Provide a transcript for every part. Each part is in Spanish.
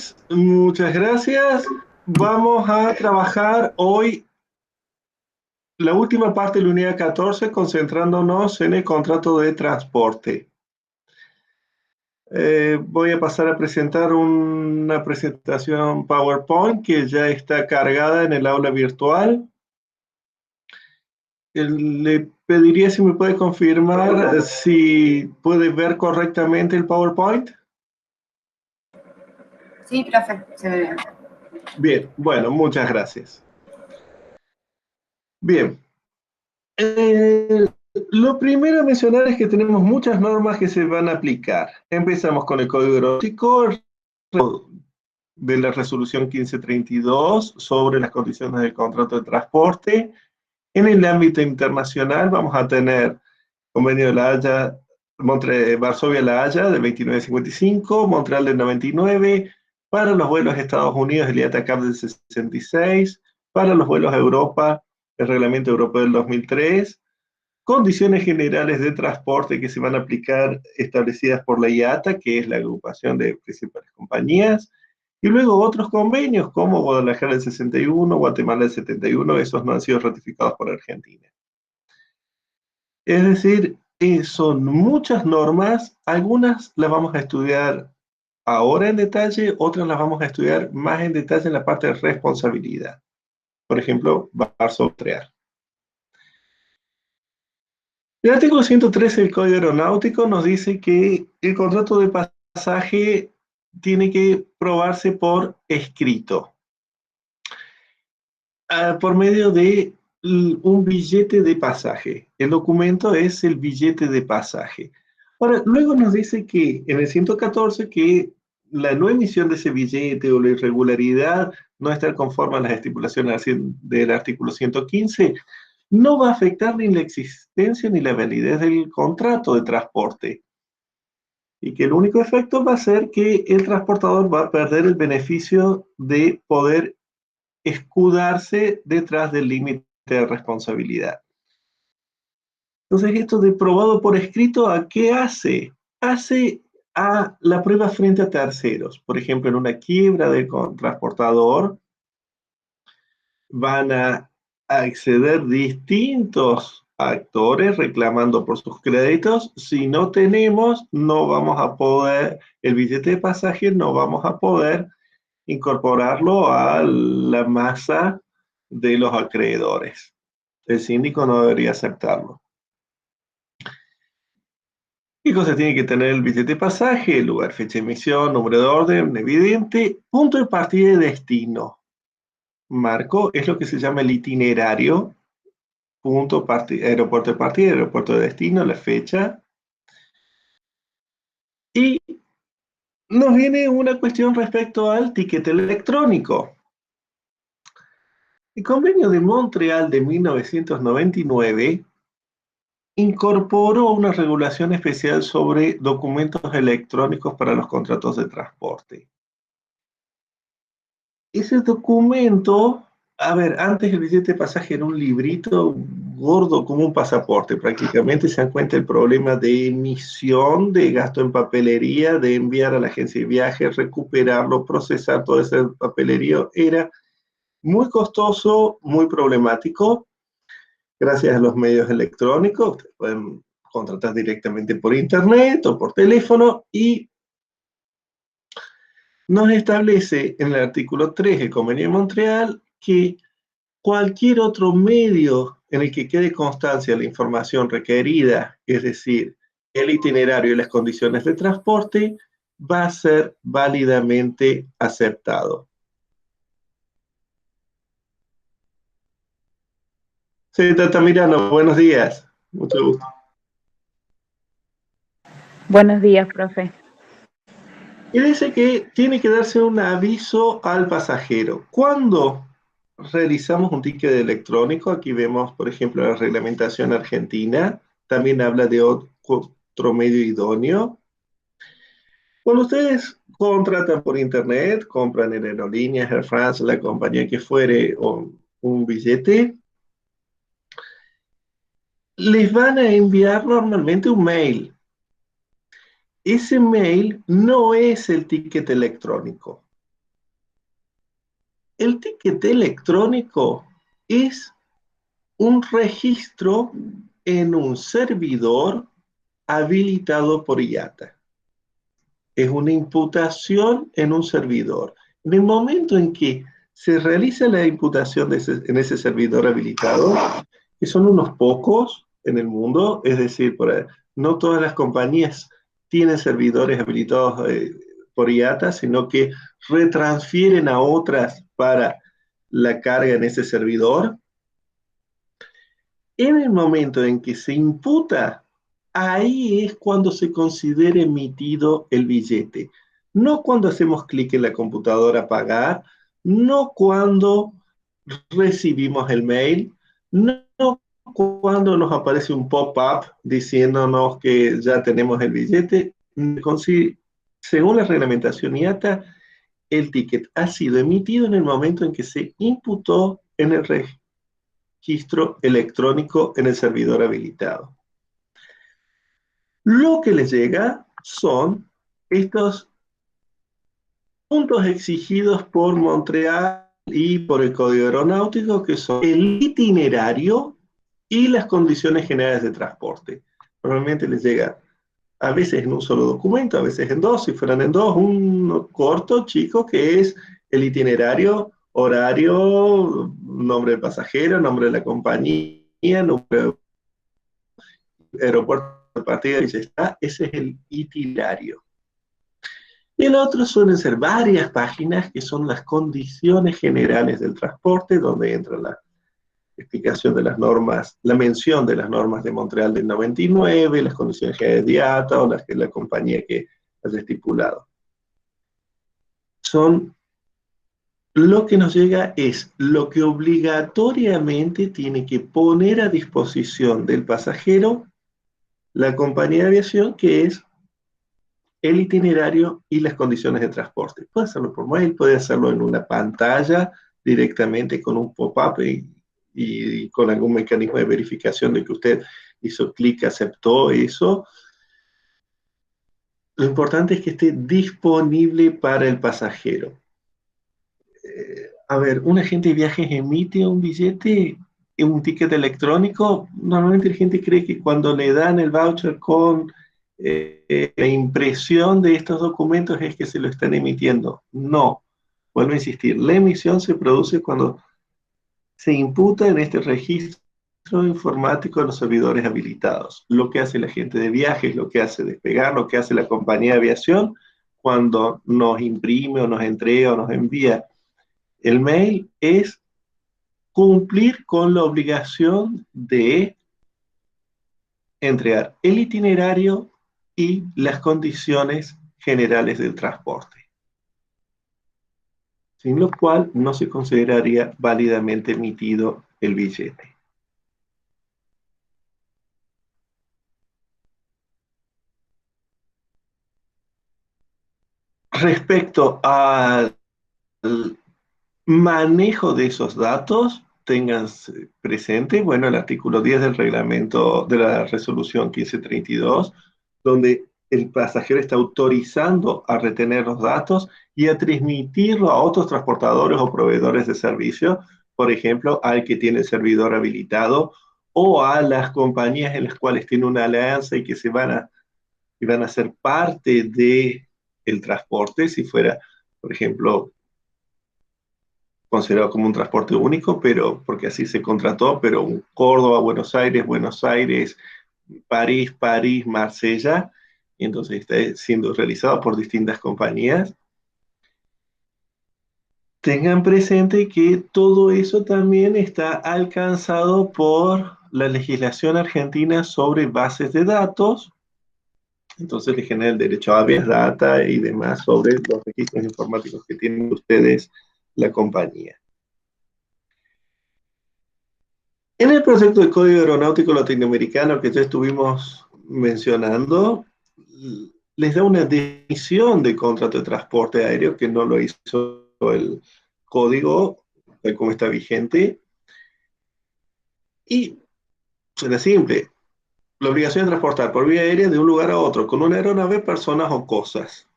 días, muchas gracias. Vamos a trabajar hoy la última parte de la unidad 14, concentrándonos en el contrato de transporte. Voy a pasar a presentar una presentación PowerPoint que ya está cargada en el aula virtual. Le pediría si me puede confirmar si puede ver correctamente el PowerPoint. Sí, profe, se ve bien. Bien, bueno, muchas gracias. Bien. Lo primero a mencionar es que tenemos muchas normas que se van a aplicar. Empezamos con el Código Erótico de la Resolución 1532 sobre las condiciones del contrato de transporte. En el ámbito internacional vamos a tener Convenio de la Haya, Varsovia-La Haya del 2955, Montreal del 99, para los vuelos a Estados Unidos el IATA-CAP del 66, para los vuelos a Europa el Reglamento Europeo del 2003, condiciones generales de transporte que se van a aplicar establecidas por la IATA, que es la agrupación de principales compañías, y luego otros convenios como Guadalajara del 61, Guatemala del 71, esos no han sido ratificados por Argentina. Es decir, son muchas normas, algunas las vamos a estudiar ahora en detalle, otras las vamos a estudiar más en detalle en la parte de responsabilidad. Por ejemplo, Varsovia. El artículo 113 del Código Aeronáutico nos dice que el contrato de pasaje tiene que probarse por escrito, por medio de un billete de pasaje. El documento es el billete de pasaje. Ahora, luego nos dice que en el 114 que la no emisión de ese billete o la irregularidad no estar conforme a las estipulaciones del artículo 115 no va a afectar ni la existencia ni la validez del contrato de transporte. Y que el único efecto va a ser que el transportador va a perder el beneficio de poder escudarse detrás del límite de responsabilidad. Entonces, esto de probado por escrito, ¿a qué hace? Hace a la prueba frente a terceros. Por ejemplo, en una quiebra del transportador, van a acceder distintos actores reclamando por sus créditos. Si no tenemos, no vamos a poder, el billete de pasaje no vamos a poder incorporarlo a la masa de los acreedores. El síndico no debería aceptarlo. ¿Qué cosa tiene que tener el billete de pasaje? Lugar, fecha de emisión, número de orden, evidente, punto de partida y destino. Marco es lo que se llama el itinerario, punto, aeropuerto de partida, aeropuerto de destino, la fecha. Y nos viene una cuestión respecto al ticket electrónico. El convenio de Montreal de 1999 incorporó una regulación especial sobre documentos electrónicos para los contratos de transporte. Ese documento, a ver, antes el billete de pasaje era un librito gordo como un pasaporte, prácticamente se dan cuenta el problema de emisión, de gasto en papelería, de enviar a la agencia de viajes, recuperarlo, procesar todo ese papelerío, era muy costoso, muy problemático. Gracias a los medios electrónicos, ustedes pueden contratar directamente por internet o por teléfono y nos establece en el artículo 3 del Convenio de Montreal que cualquier otro medio en el que quede constancia de la información requerida, es decir, el itinerario y las condiciones de transporte, va a ser válidamente aceptado. Señorita Tamirano, buenos días. Mucho gusto. Buenos días, profe. Y dice que tiene que darse un aviso al pasajero. ¿Cuándo realizamos un ticket electrónico? Aquí vemos, por ejemplo, la reglamentación argentina. También habla de otro medio idóneo. Cuando ustedes contratan por internet, compran en aerolíneas, Air France, la compañía que fuere, o un billete, les van a enviar normalmente un mail. Ese mail no es el ticket electrónico. El ticket electrónico es un registro en un servidor habilitado por IATA. Es una imputación en un servidor. En el momento en que se realiza la imputación en ese servidor habilitado, que son unos pocos en el mundo, es decir, no todas las compañías tienen servidores habilitados por IATA, sino que retransfieren a otras para la carga en ese servidor. En el momento en que se imputa, ahí es cuando se considera emitido el billete. No cuando hacemos clic en la computadora a pagar, no cuando recibimos el mail, no cuando nos aparece un pop-up diciéndonos que ya tenemos el billete. Según la reglamentación IATA, el ticket ha sido emitido en el momento en que se imputó en el registro electrónico en el servidor habilitado. Lo que les llega son estos puntos exigidos por Montreal y por el Código Aeronáutico, que son el itinerario y las condiciones generales de transporte. Normalmente les llega a veces en un solo documento, a veces en dos, si fueran en dos, un corto, chico, que es el itinerario, horario, nombre del pasajero, nombre de la compañía, número de aeropuerto de partida, y ya está. Ese es el itinerario. Y el otro suelen ser varias páginas que son las condiciones generales del transporte, donde entra la explicación de las normas, la mención de las normas de Montreal del 99, las condiciones generales de IATA o las que la compañía que haya estipulado. Lo que nos llega es lo que obligatoriamente tiene que poner a disposición del pasajero la compañía de aviación, que es el itinerario y las condiciones de transporte. Puede hacerlo por mail, puede hacerlo en una pantalla directamente con un pop-up y con algún mecanismo de verificación de que usted hizo clic, aceptó eso. Lo importante es que esté disponible para el pasajero. A ver, un agente de viajes emite un billete, un ticket electrónico. Normalmente la gente cree que cuando le dan el voucher con la impresión de estos documentos es que se lo están emitiendo. No, vuelvo a insistir, la emisión se produce cuando se imputa en este registro informático de los servidores habilitados. Lo que hace la gente de viajes, lo que hace Despegar, lo que hace la compañía de aviación cuando nos imprime o nos entrega o nos envía el mail es cumplir con la obligación de entregar el itinerario y las condiciones generales del transporte, sin lo cual no se consideraría válidamente emitido el billete. Respecto al manejo de esos datos, tengan presente, bueno, el artículo 10 del reglamento de la resolución 1532, donde el pasajero está autorizando a retener los datos y a transmitirlo a otros transportadores o proveedores de servicio, por ejemplo, al que tiene el servidor habilitado o a las compañías en las cuales tiene una alianza y que van a ser parte de el transporte, si fuera, por ejemplo, considerado como un transporte único, pero porque así se contrató, pero un Córdoba, Buenos Aires, París, Marsella, y entonces está siendo realizado por distintas compañías. Tengan presente que todo eso también está alcanzado por la legislación argentina sobre bases de datos, entonces le genera el derecho a habeas data y demás sobre los registros informáticos que tienen ustedes, la compañía. En el proyecto de Código Aeronáutico Latinoamericano que ya estuvimos mencionando, les da una definición de contrato de transporte aéreo que no lo hizo el código, tal como está vigente. Y suena simple. La obligación de transportar por vía aérea de un lugar a otro con una aeronave personas o cosas,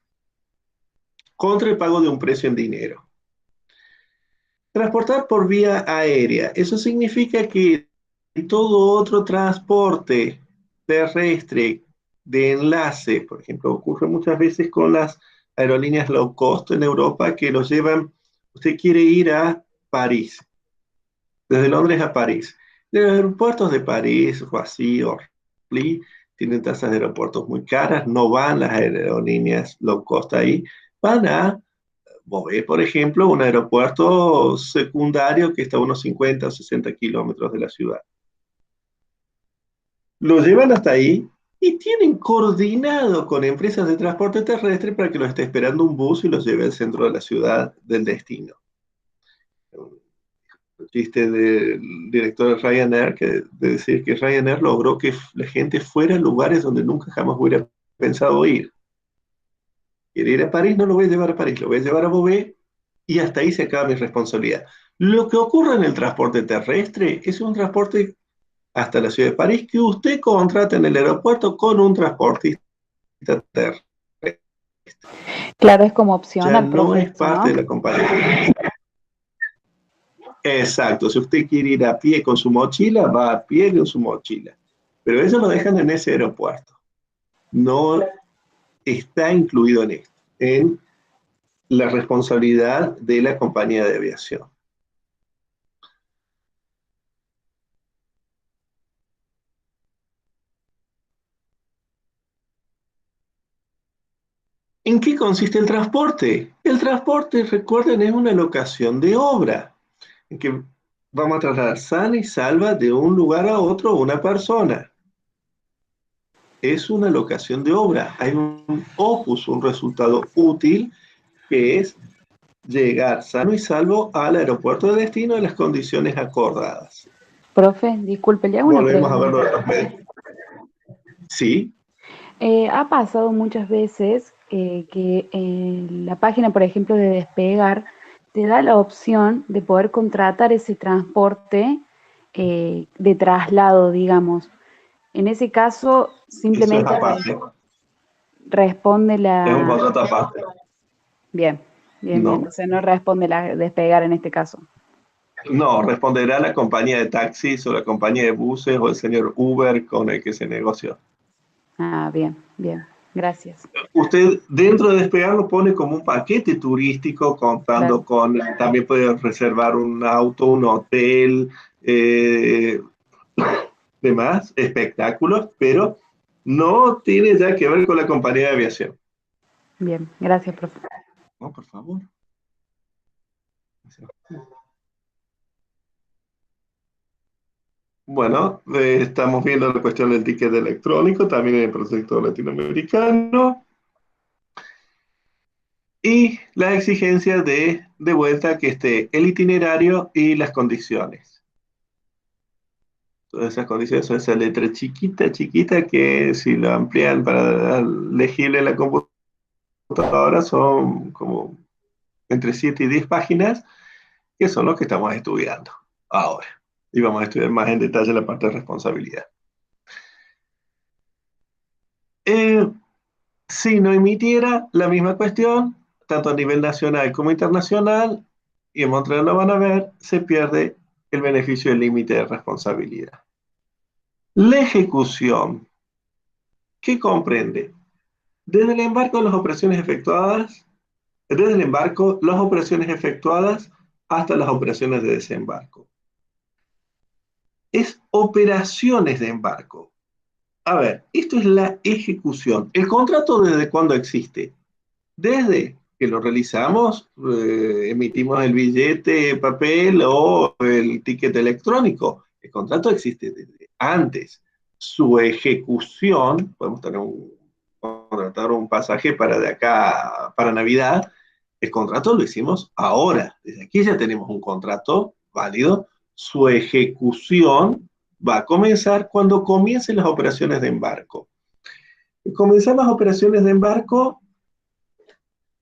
contra el pago de un precio en dinero. Transportar por vía aérea. Eso significa que todo otro transporte terrestre de enlace, por ejemplo, ocurre muchas veces con las aerolíneas low cost en Europa que los llevan, usted quiere ir a París, desde Londres a París. De los aeropuertos de París, Roissy, Orly, tienen tasas de aeropuertos muy caras, no van las aerolíneas low cost ahí, van a Bové, por ejemplo, un aeropuerto secundario que está a unos 50 o 60 kilómetros de la ciudad. Lo llevan hasta ahí y tienen coordinado con empresas de transporte terrestre para que los esté esperando un bus y los lleve al centro de la ciudad del destino. El chiste del director de Ryanair, de decir que Ryanair logró que la gente fuera a lugares donde nunca jamás hubiera pensado ir. Quiere ir a París, no lo voy a llevar a París, lo voy a llevar a Beauvais y hasta ahí se acaba mi responsabilidad. Lo que ocurre en el transporte terrestre es un transporte hasta la ciudad de París que usted contrata en el aeropuerto con un transportista terrestre. Claro, es como Ya opcional, no profe, es esto, parte ¿no? de la compañía. Exacto, si usted quiere ir a pie con su mochila, va a pie con su mochila. Pero eso lo dejan en ese aeropuerto. No está incluido en esto, en la responsabilidad de la compañía de aviación. ¿En qué consiste el transporte? El transporte, recuerden, es una locación de obra, en que vamos a trasladar sana y salva de un lugar a otro una persona. Es una locación de obra. Hay un opus, un resultado útil, que es llegar sano y salvo al aeropuerto de destino en las condiciones acordadas. Profe, disculpe, le hago una Volvemos a verlo de pregunta. los medios. Sí, Ha pasado muchas veces que en la página, por ejemplo, de Despegar, te da la opción de poder contratar ese transporte de traslado, digamos. En ese caso, eso es simplemente aparte. responde Es un la... contrato aparte, Bien, bien, bien. ¿no? O sea, no responde la Despegar en este caso. No, responderá la compañía de taxis o la compañía de buses o el señor Uber con el que se negoció. Ah, bien, bien. Gracias. Usted dentro de Despegar lo pone como un paquete turístico, Claro. contando con, también puede reservar un auto, un hotel, eh, demás, espectáculos, pero no tiene ya que ver con la compañía de aviación. Bien, gracias, profe. No, por favor. Bueno, estamos viendo la cuestión del ticket electrónico, también en el proyecto latinoamericano. Y la exigencia de vuelta que esté el itinerario y las condiciones. Todas esas condiciones son esa letra chiquita, chiquita, que si lo amplían para legible en la computadora son como entre 7 y 10 páginas, que son los que estamos estudiando ahora. Y vamos a estudiar más en detalle la parte de responsabilidad. Eh, si no emitiera la misma cuestión, tanto a nivel nacional como internacional, y en Montreal lo van a ver, se pierde el beneficio del límite de responsabilidad. La ejecución, ¿qué comprende? Desde el embarco, las operaciones efectuadas, desde el embarco, las operaciones efectuadas hasta las operaciones de desembarco. Es operaciones de embarco. A ver, esto es la ejecución. ¿El contrato desde cuándo existe? Desde que lo realizamos, emitimos el billete, papel o el ticket electrónico. El contrato existe desde antes. Su ejecución, podemos tener contratar un pasaje para de acá, para Navidad. El contrato lo hicimos ahora. Desde aquí ya tenemos un contrato válido. Su ejecución va a comenzar cuando comiencen las operaciones de embarco. Comenzar las operaciones de embarco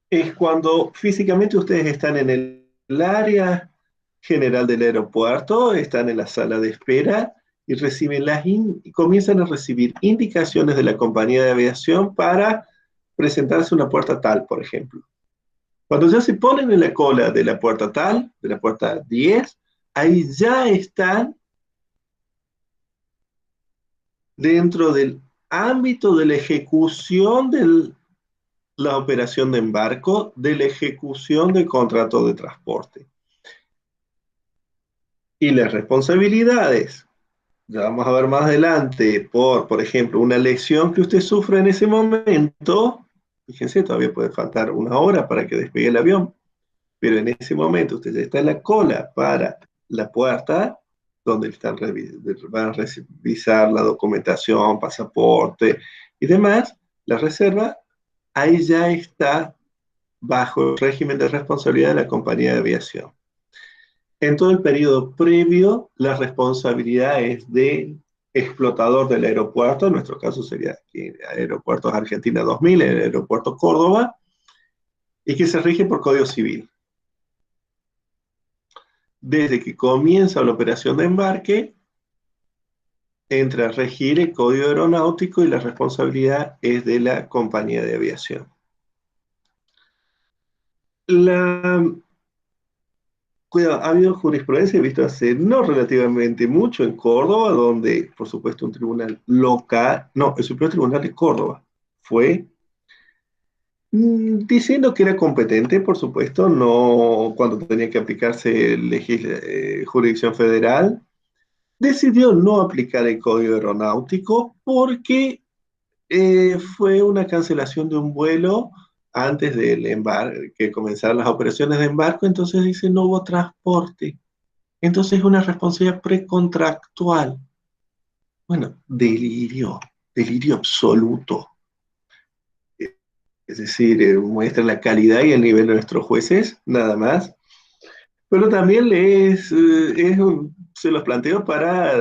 es cuando físicamente ustedes están en el área general del aeropuerto, están en la sala de espera y reciben y comienzan a recibir indicaciones de la compañía de aviación para presentarse una puerta tal, por ejemplo. Cuando ya se ponen en la cola de la puerta tal, de la puerta 10, ahí ya están dentro del ámbito de la ejecución de la operación de embarco, de la ejecución del contrato de transporte. Y las responsabilidades, ya vamos a ver más adelante, por ejemplo, una lesión que usted sufre en ese momento, fíjense, todavía puede faltar una hora para que despegue el avión, pero en ese momento usted ya está en la cola para la puerta, donde van a revisar la documentación, pasaporte y demás, la reserva, ahí ya está bajo el régimen de responsabilidad de la compañía de aviación. En todo el periodo previo, la responsabilidad es del explotador del aeropuerto, en nuestro caso sería aquí, Aeropuertos Argentina 2000, el aeropuerto Córdoba, y que se rige por Código Civil. Desde que comienza la operación de embarque, entra a regir el Código Aeronáutico y la responsabilidad es de la compañía de aviación. La, Cuidado, ha habido jurisprudencia visto hace no relativamente mucho en Córdoba, donde, por supuesto, un tribunal local, no, el Superior Tribunal de Córdoba fue diciendo que era competente, por supuesto, no cuando tenía que aplicarse jurisdicción federal, decidió no aplicar el Código Aeronáutico porque fue una cancelación de un vuelo antes del embarque, que comenzaran las operaciones de embarco, entonces dice no hubo transporte. Entonces es una responsabilidad precontractual. Bueno, delirio absoluto. Es decir, muestra la calidad y el nivel de nuestros jueces, nada más. Pero también se los planteo para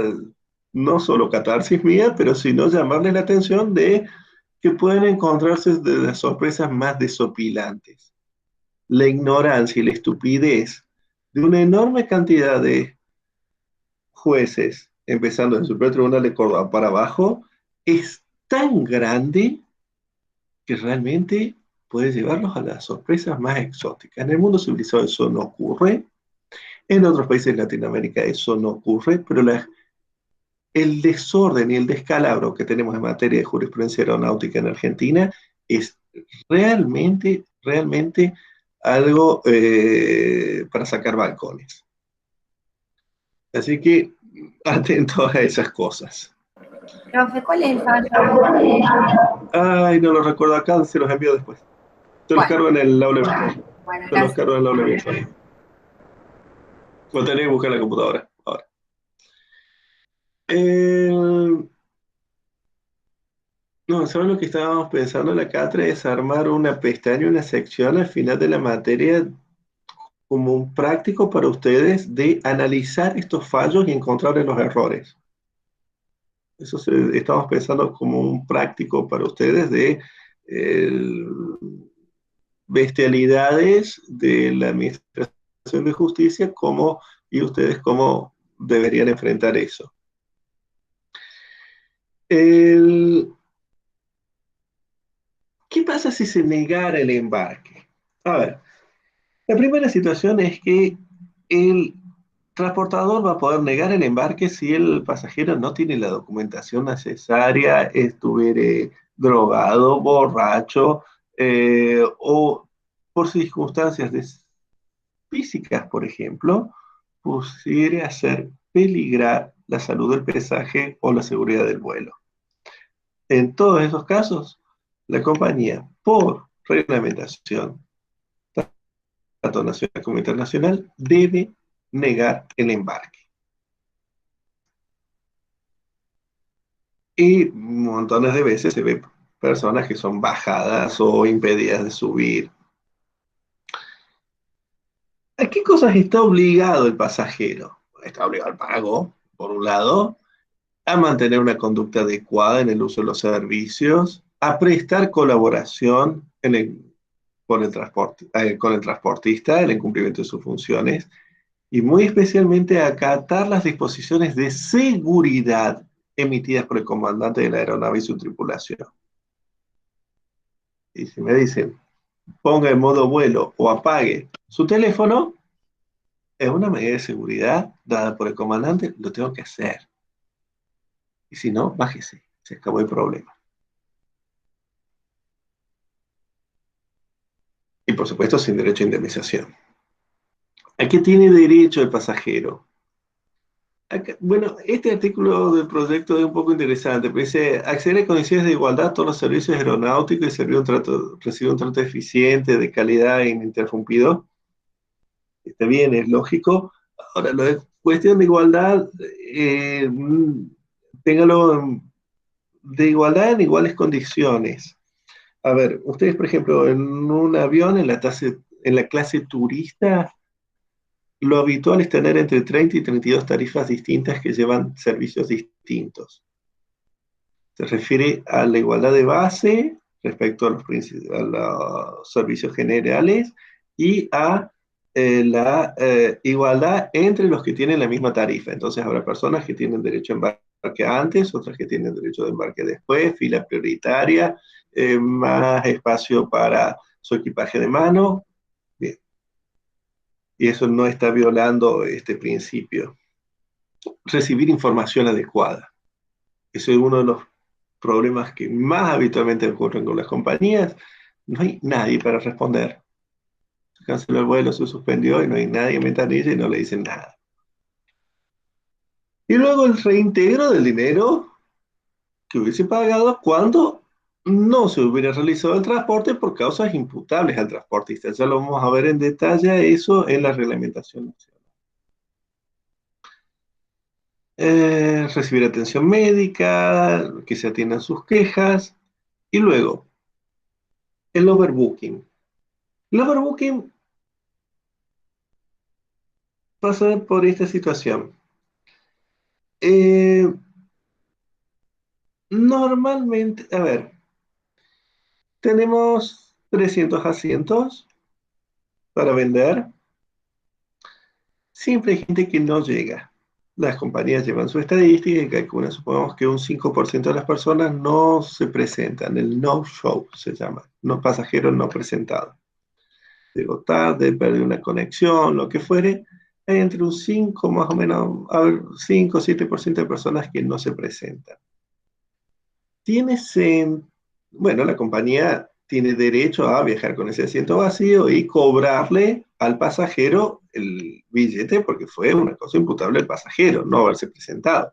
no solo catarsis mía, pero sino llamarles la atención de que pueden encontrarse de las sorpresas más desopilantes. La ignorancia y la estupidez de una enorme cantidad de jueces, empezando en el Supremo Tribunal de Córdoba para abajo, es tan grande que realmente puede llevarlos a las sorpresas más exóticas. En el mundo civilizado eso no ocurre, en otros países de Latinoamérica eso no ocurre, pero el desorden y el descalabro que tenemos en materia de jurisprudencia aeronáutica en Argentina es realmente algo para sacar balcones. Así que atentos a esas cosas. Profe, ¿cuál es el fallo? Ay, no lo recuerdo acá, se los envío después. Se los cargo en el aula virtual. Bueno, Se los cargo en el aula virtual. Lo tenés que buscar en la computadora ahora. No, ¿saben lo que estábamos pensando en la cátedra? Es armar una pestaña, una sección al final de la materia como un práctico para ustedes de analizar estos fallos y encontrarles los errores. Estamos pensando como un práctico para ustedes de bestialidades de la Administración de Justicia y ustedes cómo deberían enfrentar eso. ¿Qué pasa si se negara el embarque? A ver, la primera situación es que el transportador va a poder negar el embarque si el pasajero no tiene la documentación necesaria, estuviere drogado, borracho, o por circunstancias físicas, por ejemplo, pudiera hacer peligrar la salud del pesaje o la seguridad del vuelo. En todos esos casos, la compañía, por reglamentación, tanto nacional como internacional, debe negar el embarque. Y montones de veces se ven personas que son bajadas o impedidas de subir. ¿A qué cosas está obligado el pasajero? Está obligado al pago, por un lado, a mantener una conducta adecuada en el uso de los servicios, a prestar colaboración con el transportista en el cumplimiento de sus funciones y muy especialmente a acatar las disposiciones de seguridad emitidas por el comandante de la aeronave y su tripulación. Y si me dicen, ponga en modo vuelo o apague su teléfono, es una medida de seguridad dada por el comandante, lo tengo que hacer. Y si no, bájese, se acabó el problema. Y por supuesto, sin derecho a indemnización. ¿A qué tiene derecho el pasajero? Bueno, este artículo del proyecto es un poco interesante, porque dice, acceder a condiciones de igualdad a todos los servicios aeronáuticos y recibir un trato eficiente, de calidad e ininterrumpido. Está bien, es lógico. Ahora, lo de cuestión de igualdad, téngalo de igualdad en iguales condiciones. A ver, ustedes, por ejemplo, en un avión, en la clase turista, lo habitual es tener entre 30 y 32 tarifas distintas que llevan servicios distintos. Se refiere a la igualdad de base respecto a los servicios generales y a la igualdad entre los que tienen la misma tarifa. Entonces habrá personas que tienen derecho a embarque antes, otras que tienen derecho de embarque después, fila prioritaria, más espacio para su equipaje de mano. Bien. Y eso no está violando este principio. Recibir información adecuada. Eso es uno de los problemas que más habitualmente ocurren con las compañías. No hay nadie para responder. Se canceló el vuelo, se suspendió y no hay nadie en ventanilla y no le dicen nada. Y luego el reintegro del dinero que hubiese pagado cuando no se hubiera realizado el transporte por causas imputables al transportista. Ya lo vamos a ver en detalle eso en la reglamentación nacional. Recibir atención médica, que se atiendan sus quejas, y luego el overbooking. El overbooking pasa por esta situación. Eh, Normalmente, a ver, tenemos 300 asientos para vender. Siempre hay gente que no llega. Las compañías llevan su estadística y calculan, supongamos que un 5% de las personas no se presentan, el no-show se llama, no pasajero no presentado. Llegó tarde, perdió una conexión, lo que fuere, hay entre un 5 más o menos, a ver, 5 o 7% de personas que no se presentan. Bueno, la compañía tiene derecho a viajar con ese asiento vacío y cobrarle al pasajero el billete porque fue una cosa imputable al pasajero, no haberse presentado.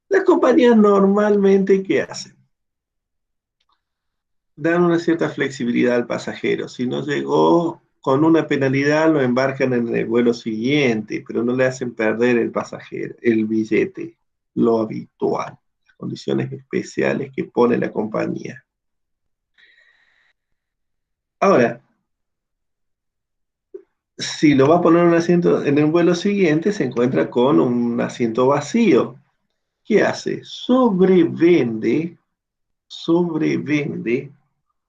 Las compañías normalmente, ¿qué hacen? Dan una cierta flexibilidad al pasajero. Si no llegó con una penalidad, lo embarcan en el vuelo siguiente, pero no le hacen perder el pasajero, el billete, lo habitual, las condiciones especiales que pone la compañía. Ahora, si lo va a poner en un asiento en el vuelo siguiente, se encuentra con un asiento vacío. ¿Qué hace? Sobrevende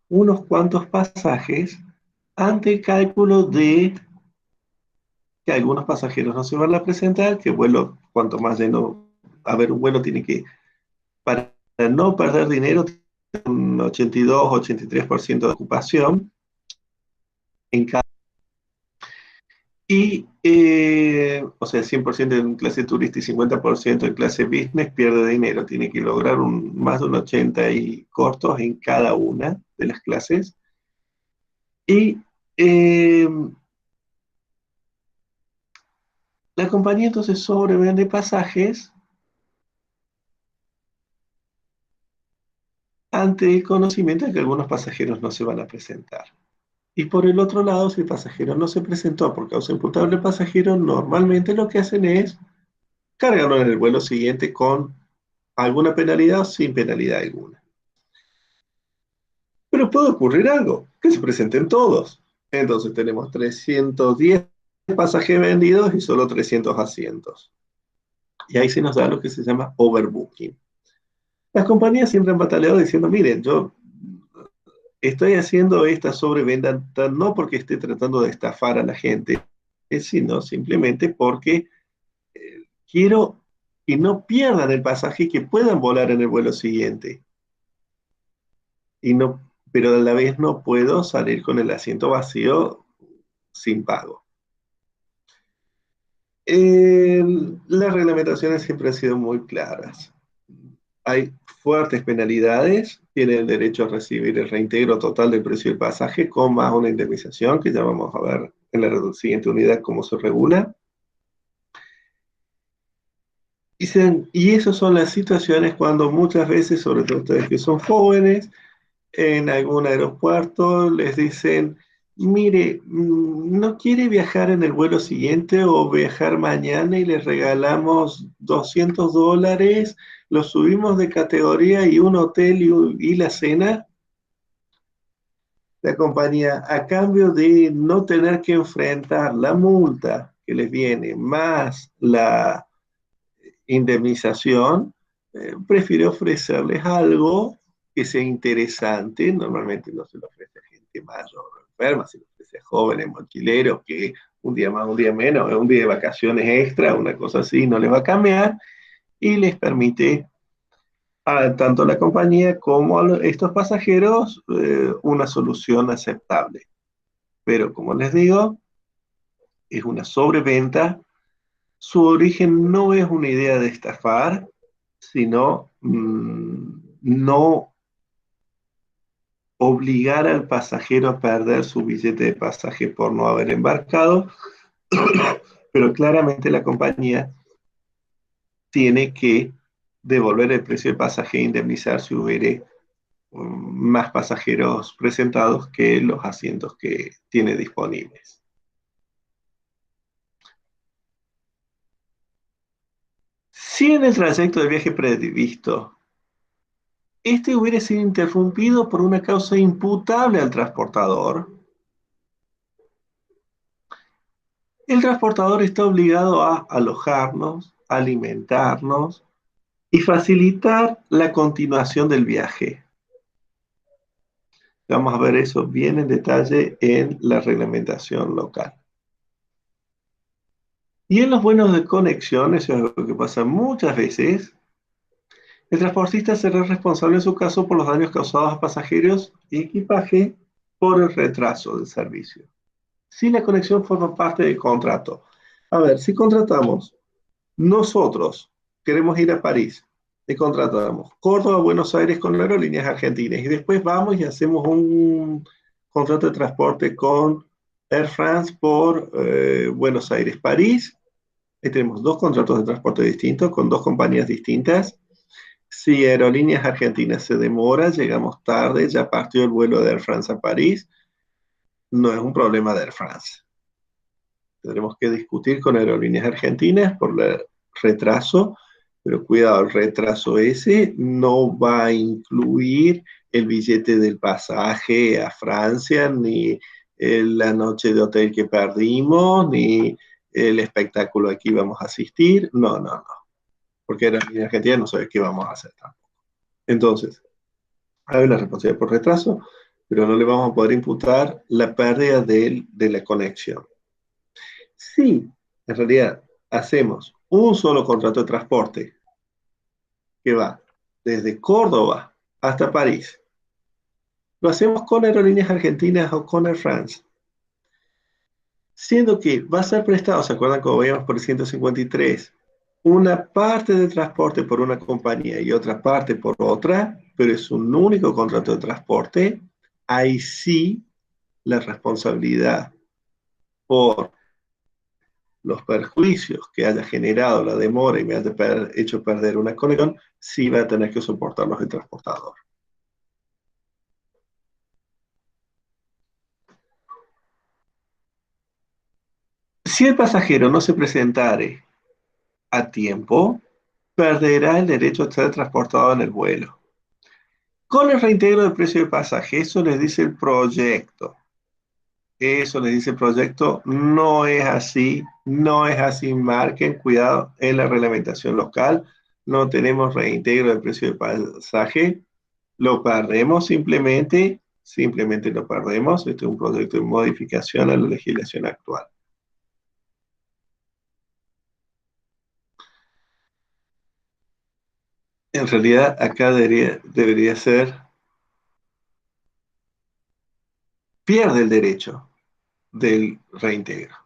unos cuantos pasajes ante el cálculo de que algunos pasajeros no se van a presentar, que el vuelo, cuanto más lleno, a ver, un vuelo tiene que, para no perder dinero, un 82-83% de ocupación en cada. Y, o sea, 100% en clase turista y 50% en clase business pierde dinero. Tiene que lograr más de un 80 y cortos en cada una de las clases. Y la compañía entonces sobrevende pasajes ante el conocimiento de que algunos pasajeros no se van a presentar. Y por el otro lado, si el pasajero no se presentó por causa imputable al pasajero, normalmente lo que hacen es cargarlo en el vuelo siguiente con alguna penalidad o sin penalidad alguna. Pero puede ocurrir algo, que se presenten todos. Entonces tenemos 310 pasajes vendidos y solo 300 asientos. Y ahí se nos da lo que se llama overbooking. Las compañías siempre han batallado diciendo, miren, yo estoy haciendo esta sobreventa no porque esté tratando de estafar a la gente, sino simplemente porque quiero que no pierdan el pasaje y que puedan volar en el vuelo siguiente. Y no pero a la vez no puedo salir con el asiento vacío sin pago. Las reglamentaciones siempre han sido muy claras. Hay fuertes penalidades, tiene el derecho a recibir el reintegro total del precio del pasaje con más una indemnización, que ya vamos a ver en la siguiente unidad cómo se regula. Y esas son las situaciones cuando muchas veces, sobre todo ustedes que son jóvenes, en algún aeropuerto les dicen, mire, ¿no quiere viajar en el vuelo siguiente o viajar mañana y les regalamos $200, lo subimos de categoría y un hotel y la cena? La compañía, a cambio de no tener que enfrentar la multa que les viene más la indemnización, prefiere ofrecerles algo que sea interesante. Normalmente no se lo ofrece a gente mayor o enferma, se lo ofrece a jóvenes mochileros que un día más, un día menos, un día de vacaciones extra, una cosa así, no les va a cambiar y les permite a tanto la compañía como a estos pasajeros una solución aceptable. Pero como les digo, es una sobreventa. Su origen no es una idea de estafar, sino no obligar al pasajero a perder su billete de pasaje por no haber embarcado, pero claramente la compañía tiene que devolver el precio del pasaje e indemnizar si hubiere más pasajeros presentados que los asientos que tiene disponibles. Si en el trayecto de viaje previsto este hubiera sido interrumpido por una causa imputable al transportador, el transportador está obligado a alojarnos, alimentarnos y facilitar la continuación del viaje. Vamos a ver eso bien en detalle en la reglamentación local. Y en los vuelos de conexión, eso es algo que pasa muchas veces, el transportista será responsable en su caso por los daños causados a pasajeros y equipaje por el retraso del servicio. Si la conexión forma parte del contrato. A ver, si contratamos, nosotros queremos ir a París y contratamos Córdoba, Buenos Aires con Aerolíneas Argentinas y después vamos y hacemos un contrato de transporte con Air France por Buenos Aires, París. Ahí tenemos dos contratos de transporte distintos con dos compañías distintas. Si Aerolíneas Argentinas se demora, llegamos tarde, ya partió el vuelo de Air France a París, no es un problema de Air France. Tendremos que discutir con Aerolíneas Argentinas por el retraso, pero cuidado, el retraso ese no va a incluir el billete del pasaje a Francia, ni la noche de hotel que perdimos, ni el espectáculo a que íbamos a asistir. No, no, no, porque Aerolíneas Argentinas no sabe qué vamos a hacer tampoco. Entonces, hay una responsabilidad por retraso, pero no le vamos a poder imputar la pérdida de la conexión. Sí, en realidad hacemos un solo contrato de transporte que va desde Córdoba hasta París. Lo hacemos con Aerolíneas Argentinas o con Air France. Siendo que va a ser prestado, ¿se acuerdan cómo veíamos por el 153? Una parte de transporte por una compañía y otra parte por otra, pero es un único contrato de transporte. Ahí sí la responsabilidad por los perjuicios que haya generado la demora y me haya hecho perder una conexión, sí va a tener que soportarlos el transportador. Si el pasajero no se presentare a tiempo, perderá el derecho a ser transportado en el vuelo. Con el reintegro del precio del pasaje, eso les dice el proyecto. Eso les dice el proyecto, no es así, no es así, marquen, cuidado, en la reglamentación local, no tenemos reintegro del precio del pasaje, lo perdemos simplemente, simplemente lo perdemos, este es un proyecto de modificación a la legislación actual. En realidad, acá debería ser pierde el derecho del reintegro.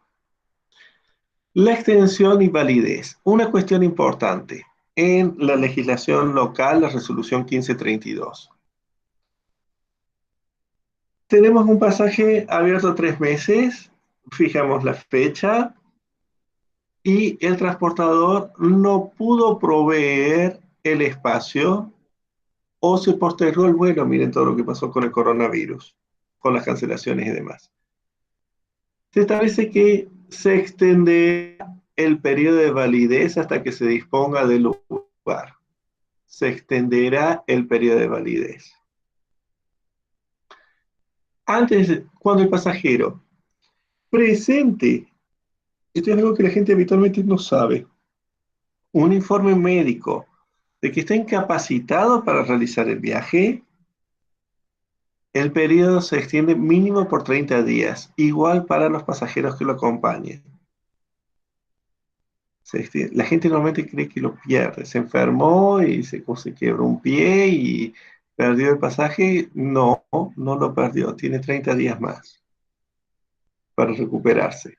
La extensión y validez. Una cuestión importante en la legislación local, la resolución 1532. Tenemos un pasaje abierto 3 meses, fijamos la fecha, y el transportador no pudo proveer el espacio o se postergó el vuelo. Miren todo lo que pasó con el coronavirus, con las cancelaciones y demás. Se establece que se extiende el periodo de validez hasta que se disponga del lugar. Se extenderá el periodo de validez. Antes, cuando el pasajero presente, esto es algo que la gente habitualmente no sabe, un informe médico de que está incapacitado para realizar el viaje, el periodo se extiende mínimo por 30 días, igual para los pasajeros que lo acompañen. La gente normalmente cree que lo pierde, se enfermó y se quebró un pie y perdió el pasaje. No, no lo perdió, tiene 30 días más para recuperarse.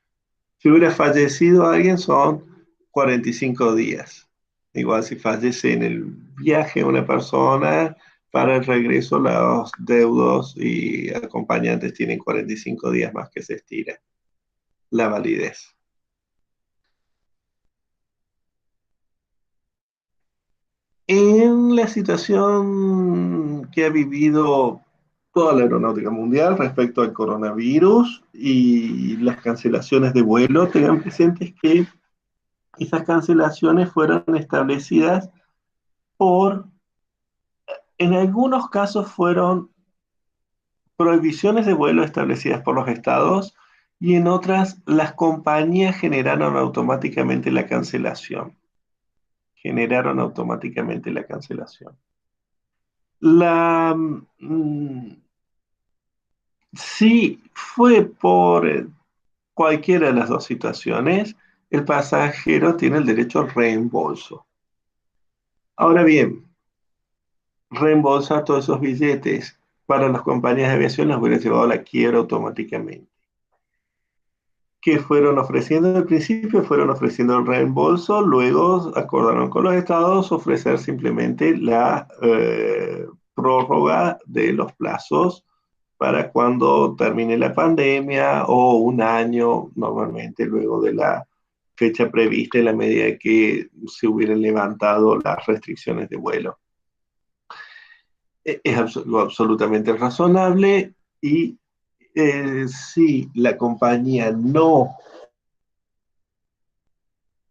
Si hubiera fallecido alguien son 45 días. Igual si fallece en el viaje una persona, para el regreso los deudos y acompañantes tienen 45 días más que se estira la validez. En la situación que ha vivido toda la aeronáutica mundial respecto al coronavirus y las cancelaciones de vuelo, tengan presentes que esas cancelaciones fueron establecidas en algunos casos fueron prohibiciones de vuelo establecidas por los estados y en otras las compañías generaron automáticamente la cancelación. Generaron automáticamente la cancelación. Si fue por cualquiera de las dos situaciones, el pasajero tiene el derecho al reembolso. Ahora bien, reembolsar todos esos billetes para las compañías de aviación los hubiera llevado a la quiebra automáticamente. ¿Qué fueron ofreciendo al principio? Fueron ofreciendo el reembolso, luego acordaron con los estados ofrecer simplemente la prórroga de los plazos para cuando termine la pandemia o un año, normalmente luego de la fecha prevista en la medida que se hubieran levantado las restricciones de vuelo. Es absolutamente razonable y si la compañía no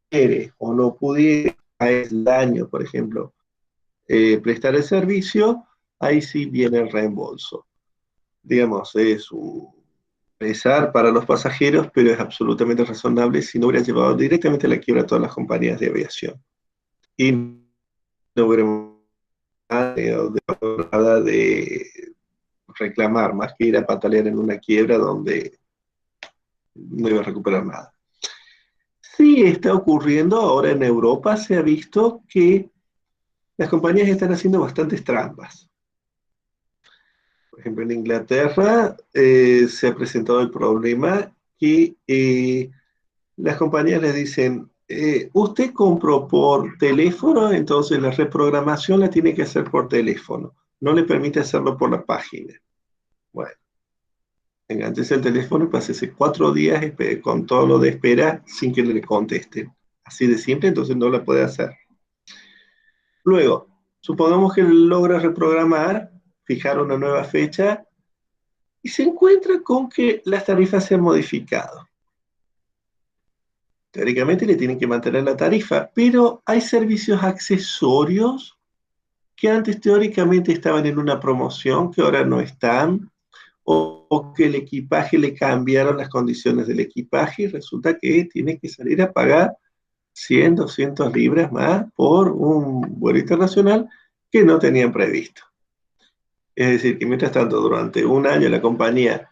quiere o no pudiera a el año, por ejemplo, prestar el servicio, ahí sí viene el reembolso. Digamos, es un pesar para los pasajeros, pero es absolutamente razonable si no hubiera llevado directamente a la quiebra a todas las compañías de aviación. Y no hubiera nada de reclamar, más que ir a patalear en una quiebra donde no iba a recuperar nada. Sí está ocurriendo ahora en Europa, se ha visto que las compañías están haciendo bastantes trampas. Por ejemplo, en Inglaterra se ha presentado el problema que las compañías les dicen, usted compró por teléfono, entonces la reprogramación la tiene que hacer por teléfono. No le permite hacerlo por la página. Bueno, enganchese el teléfono y pásese 4 días con todo lo de espera sin que le contesten. Así de simple, entonces no la puede hacer. Luego, supongamos que logra reprogramar, fijar una nueva fecha y se encuentra con que las tarifas se han modificado. Teóricamente le tienen que mantener la tarifa, pero hay servicios accesorios que antes teóricamente estaban en una promoción, que ahora no están, o que el equipaje le cambiaron las condiciones del equipaje y resulta que tiene que salir a pagar 100, 200 libras más por un vuelo internacional que no tenían previsto. Es decir, que mientras tanto, durante un año la compañía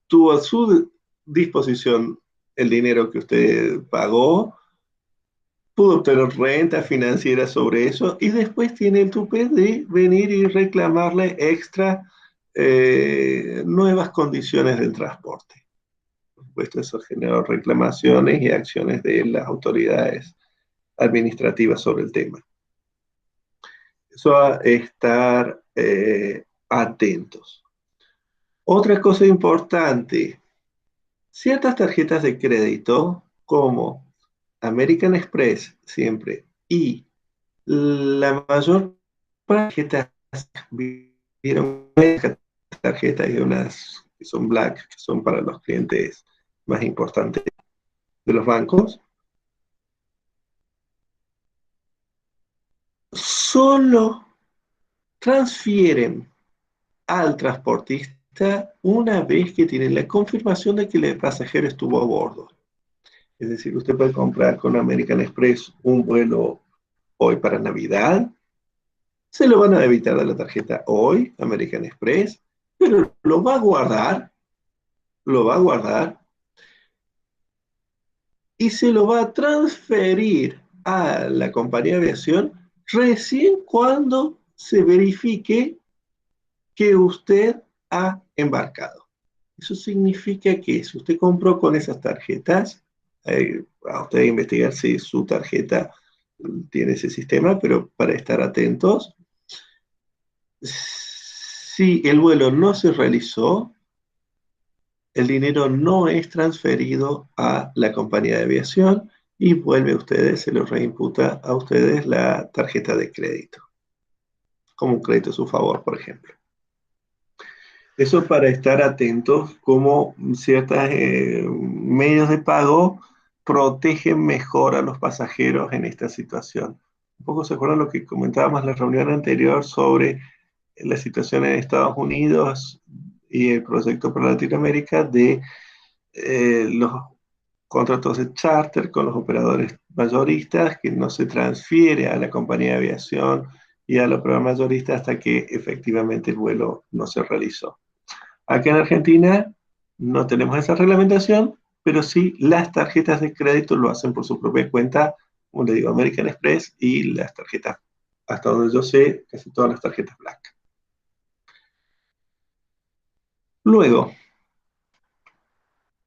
tuvo a su disposición el dinero que usted pagó, pudo obtener renta financiera sobre eso y después tiene el tupé de venir y reclamarle extra nuevas condiciones del transporte. Por supuesto, eso generó reclamaciones y acciones de las autoridades administrativas sobre el tema. Eso a estar atentos. Otra cosa importante, ciertas tarjetas de crédito como American Express siempre y la mayor tarjetas vieron tarjetas y unas que son black, que son para los clientes más importantes de los bancos, solo transfieren al transportista una vez que tienen la confirmación de que el pasajero estuvo a bordo. Es decir, usted puede comprar con American Express un vuelo hoy para Navidad, se lo van a debitar de la tarjeta hoy, American Express, pero lo va a guardar y se lo va a transferir a la compañía de aviación recién cuando se verifique que usted ha embarcado. Eso significa que si usted compró con esas tarjetas, a usted hay que investigar si su tarjeta tiene ese sistema, pero para estar atentos, si el vuelo no se realizó, el dinero no es transferido a la compañía de aviación y vuelve a ustedes, se los reimputa a ustedes la tarjeta de crédito, como un crédito a su favor, por ejemplo. Eso para estar atentos cómo ciertos medios de pago protegen mejor a los pasajeros en esta situación. Un poco se acuerdan lo que comentábamos en la reunión anterior sobre la situación en Estados Unidos y el proyecto para Latinoamérica de los contratos de charter con los operadores mayoristas, que no se transfiere a la compañía de aviación y a la operadora mayorista hasta que efectivamente el vuelo no se realizó. Acá en Argentina no tenemos esa reglamentación, pero sí las tarjetas de crédito lo hacen por su propia cuenta, como le digo, American Express y las tarjetas, hasta donde yo sé, casi todas las tarjetas black. Luego,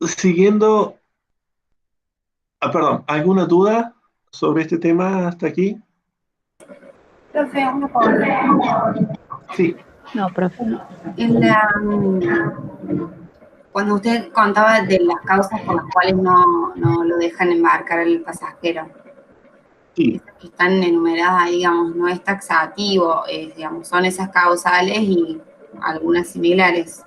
siguiendo, perdón, ¿alguna duda sobre este tema hasta aquí? Profe, una pregunta. Sí. No, profe. Cuando usted contaba de las causas por las cuales no lo dejan embarcar el pasajero, Sí. que están enumeradas ahí, digamos, no es taxativo, digamos, son esas causales y algunas similares.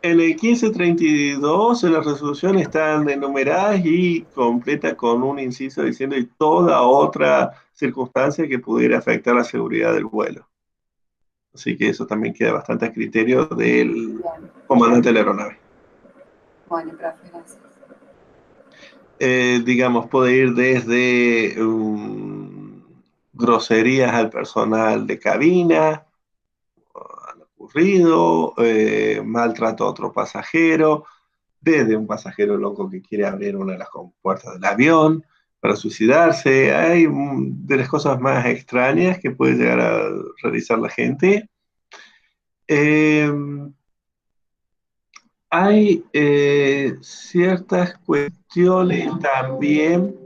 En el 1532 en la resolución están enumeradas y completa con un inciso diciendo y toda otra circunstancia que pudiera afectar la seguridad del vuelo. Así que eso también queda bastante a criterio del comandante de la aeronave. Bueno, profe, gracias. Digamos, puede ir desde groserías al personal de cabina, al ocurrido, maltrato a otro pasajero, desde un pasajero loco que quiere abrir una de las compuertas del avión para suicidarse. Hay de las cosas más extrañas que puede llegar a realizar la gente. Hay ciertas cuestiones también.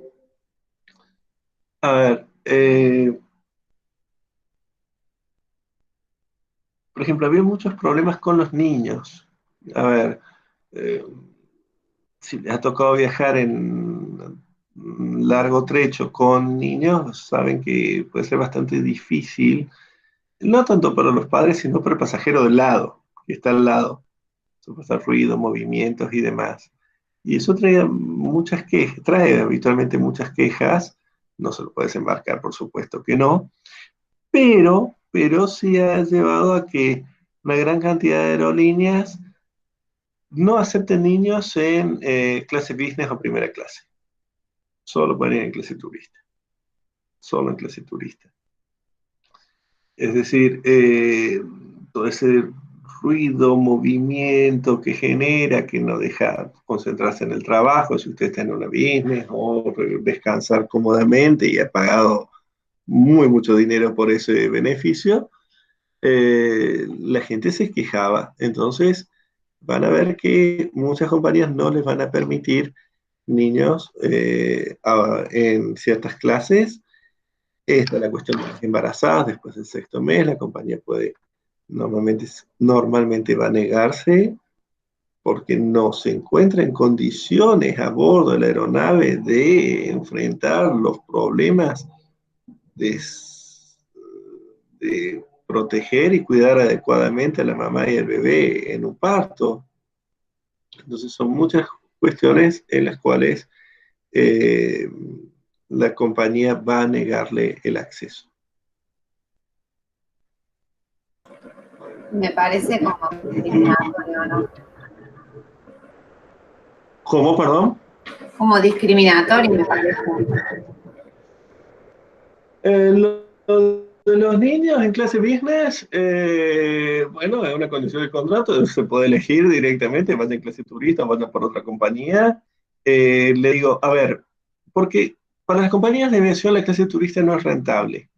A ver, por ejemplo, había muchos problemas con los niños. A ver, eh, si les ha tocado viajar en largo trecho con niños, saben que puede ser bastante difícil, no tanto para los padres, sino para el pasajero del lado, que está al lado. Soportar ruido, movimientos y demás. Y eso trae muchas quejas, trae habitualmente muchas quejas. No se lo puedes embarcar, por supuesto que no, pero sí ha llevado a que una gran cantidad de aerolíneas no acepten niños en clase business o primera clase. Solo pueden ir en clase turista. Solo en clase turista. Es decir, todo ese ruido, movimiento que genera, que no deja concentrarse en el trabajo, si usted está en una business o descansar cómodamente y ha pagado mucho dinero por ese beneficio, la gente se quejaba. Entonces, van a ver que muchas compañías no les van a permitir niños en ciertas clases. Esta es la cuestión de las embarazadas después del sexto mes. La compañía puede, normalmente va a negarse porque no se encuentra en condiciones a bordo de la aeronave de enfrentar los problemas de, de proteger y cuidar adecuadamente a la mamá y al bebé en un parto. Entonces son muchas cuestiones en las cuales eh, la compañía va a negarle el acceso. Me parece como discriminatorio, ¿no? ¿Cómo, perdón? Como discriminatorio, me parece. Lo de los niños en clase business, bueno, es una condición del contrato, se puede elegir directamente, vaya en clase turista, vaya por otra compañía. Le digo, a ver, porque para las compañías de aviación la clase turista no es rentable.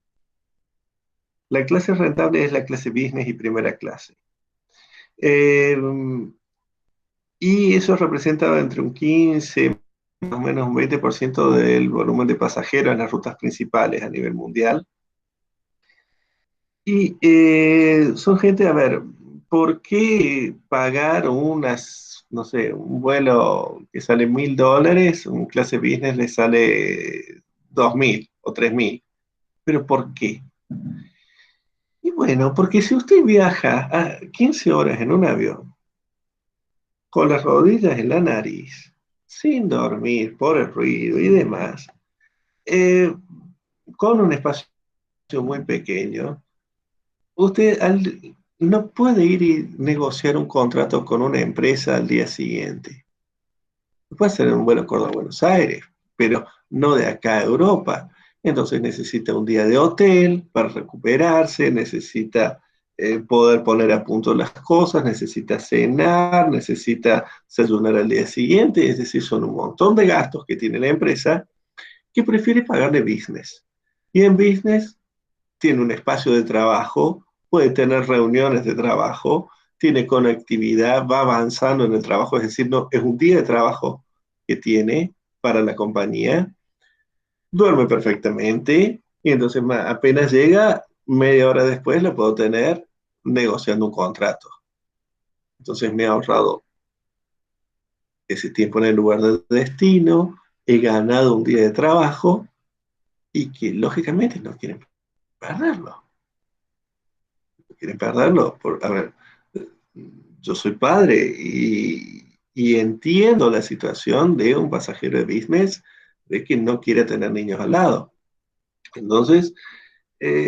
La clase rentable es la clase business y primera clase. Eh, y eso representa entre un 15, más o menos un 20% del volumen de pasajeros en las rutas principales a nivel mundial. Y son gente, a ver, ¿por qué pagar no sé, un vuelo que sale $1.000, un clase business le sale 2.000 o 3.000? ¿Pero por qué? Y bueno, porque si usted viaja a 15 horas en un avión, con las rodillas en la nariz, sin dormir por el ruido y demás, eh, con un espacio muy pequeño, usted no puede ir y negociar un contrato con una empresa al día siguiente. Puede ser un vuelo Córdoba-Buenos Aires, pero no de acá a Europa. Entonces necesita un día de hotel para recuperarse, necesita poder poner a punto las cosas, necesita cenar, necesita desayunar al día siguiente. Es decir, son un montón de gastos que tiene la empresa que prefiere pagarle business. Y en business tiene un espacio de trabajo, puede tener reuniones de trabajo, tiene conectividad, va avanzando en el trabajo, es decir, no, es un día de trabajo que tiene para la compañía, duerme perfectamente y entonces apenas llega, media hora después lo puedo tener negociando un contrato. Entonces me ha ahorrado ese tiempo en el lugar de destino, he ganado un día de trabajo y que lógicamente no quieren perderlo. Quieren perderlo. A ver, yo soy padre y entiendo la situación de un pasajero de business de que no quiere tener niños al lado. Entonces,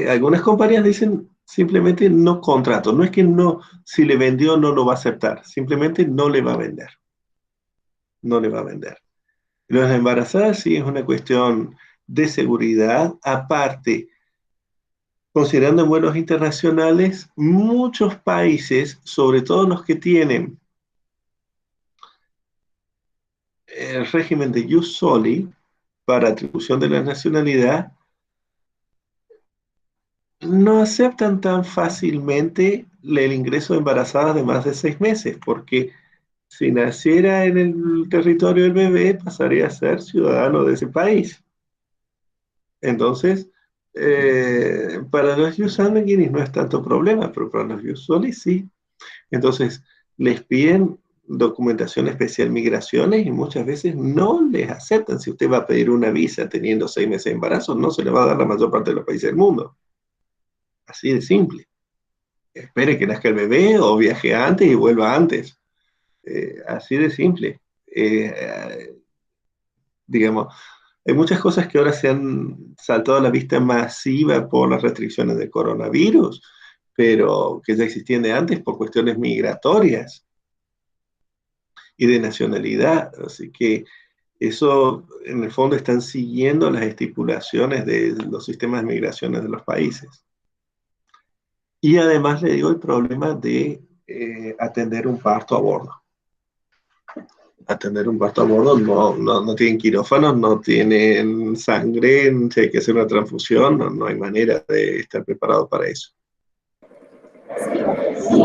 algunas compañías dicen simplemente no contrato. No es que no, si le vendió no lo va a aceptar, simplemente no le va a vender. No le va a vender. Las embarazadas sí es una cuestión de seguridad. Aparte, considerando vuelos internacionales, muchos países, sobre todo los que tienen el régimen de jus soli para atribución de la nacionalidad, no aceptan tan fácilmente el ingreso de embarazadas de más de 6 meses, porque si naciera en el territorio del bebé, pasaría a ser ciudadano de ese país. Entonces, para los jus sanguinis no es tanto problema, pero para los jus soli sí. Entonces, les piden documentación especial migraciones y muchas veces no les aceptan. Si usted va a pedir una visa teniendo 6 meses de embarazo, no se le va a dar la mayor parte de los países del mundo. Así de simple. Espere que nazca el bebé o viaje antes y vuelva antes. Así de simple. Digamos, hay muchas cosas que ahora se han saltado a la vista masiva por las restricciones del coronavirus, pero que ya existían de antes por cuestiones migratorias y de nacionalidad. Así que eso, en el fondo, están siguiendo las estipulaciones de los sistemas de migraciones de los países. Y además le digo el problema de atender un parto a bordo. Atender un parto a bordo no tienen quirófanos, no tienen sangre, si hay que hacer una transfusión, no hay manera de estar preparado para eso. Sí,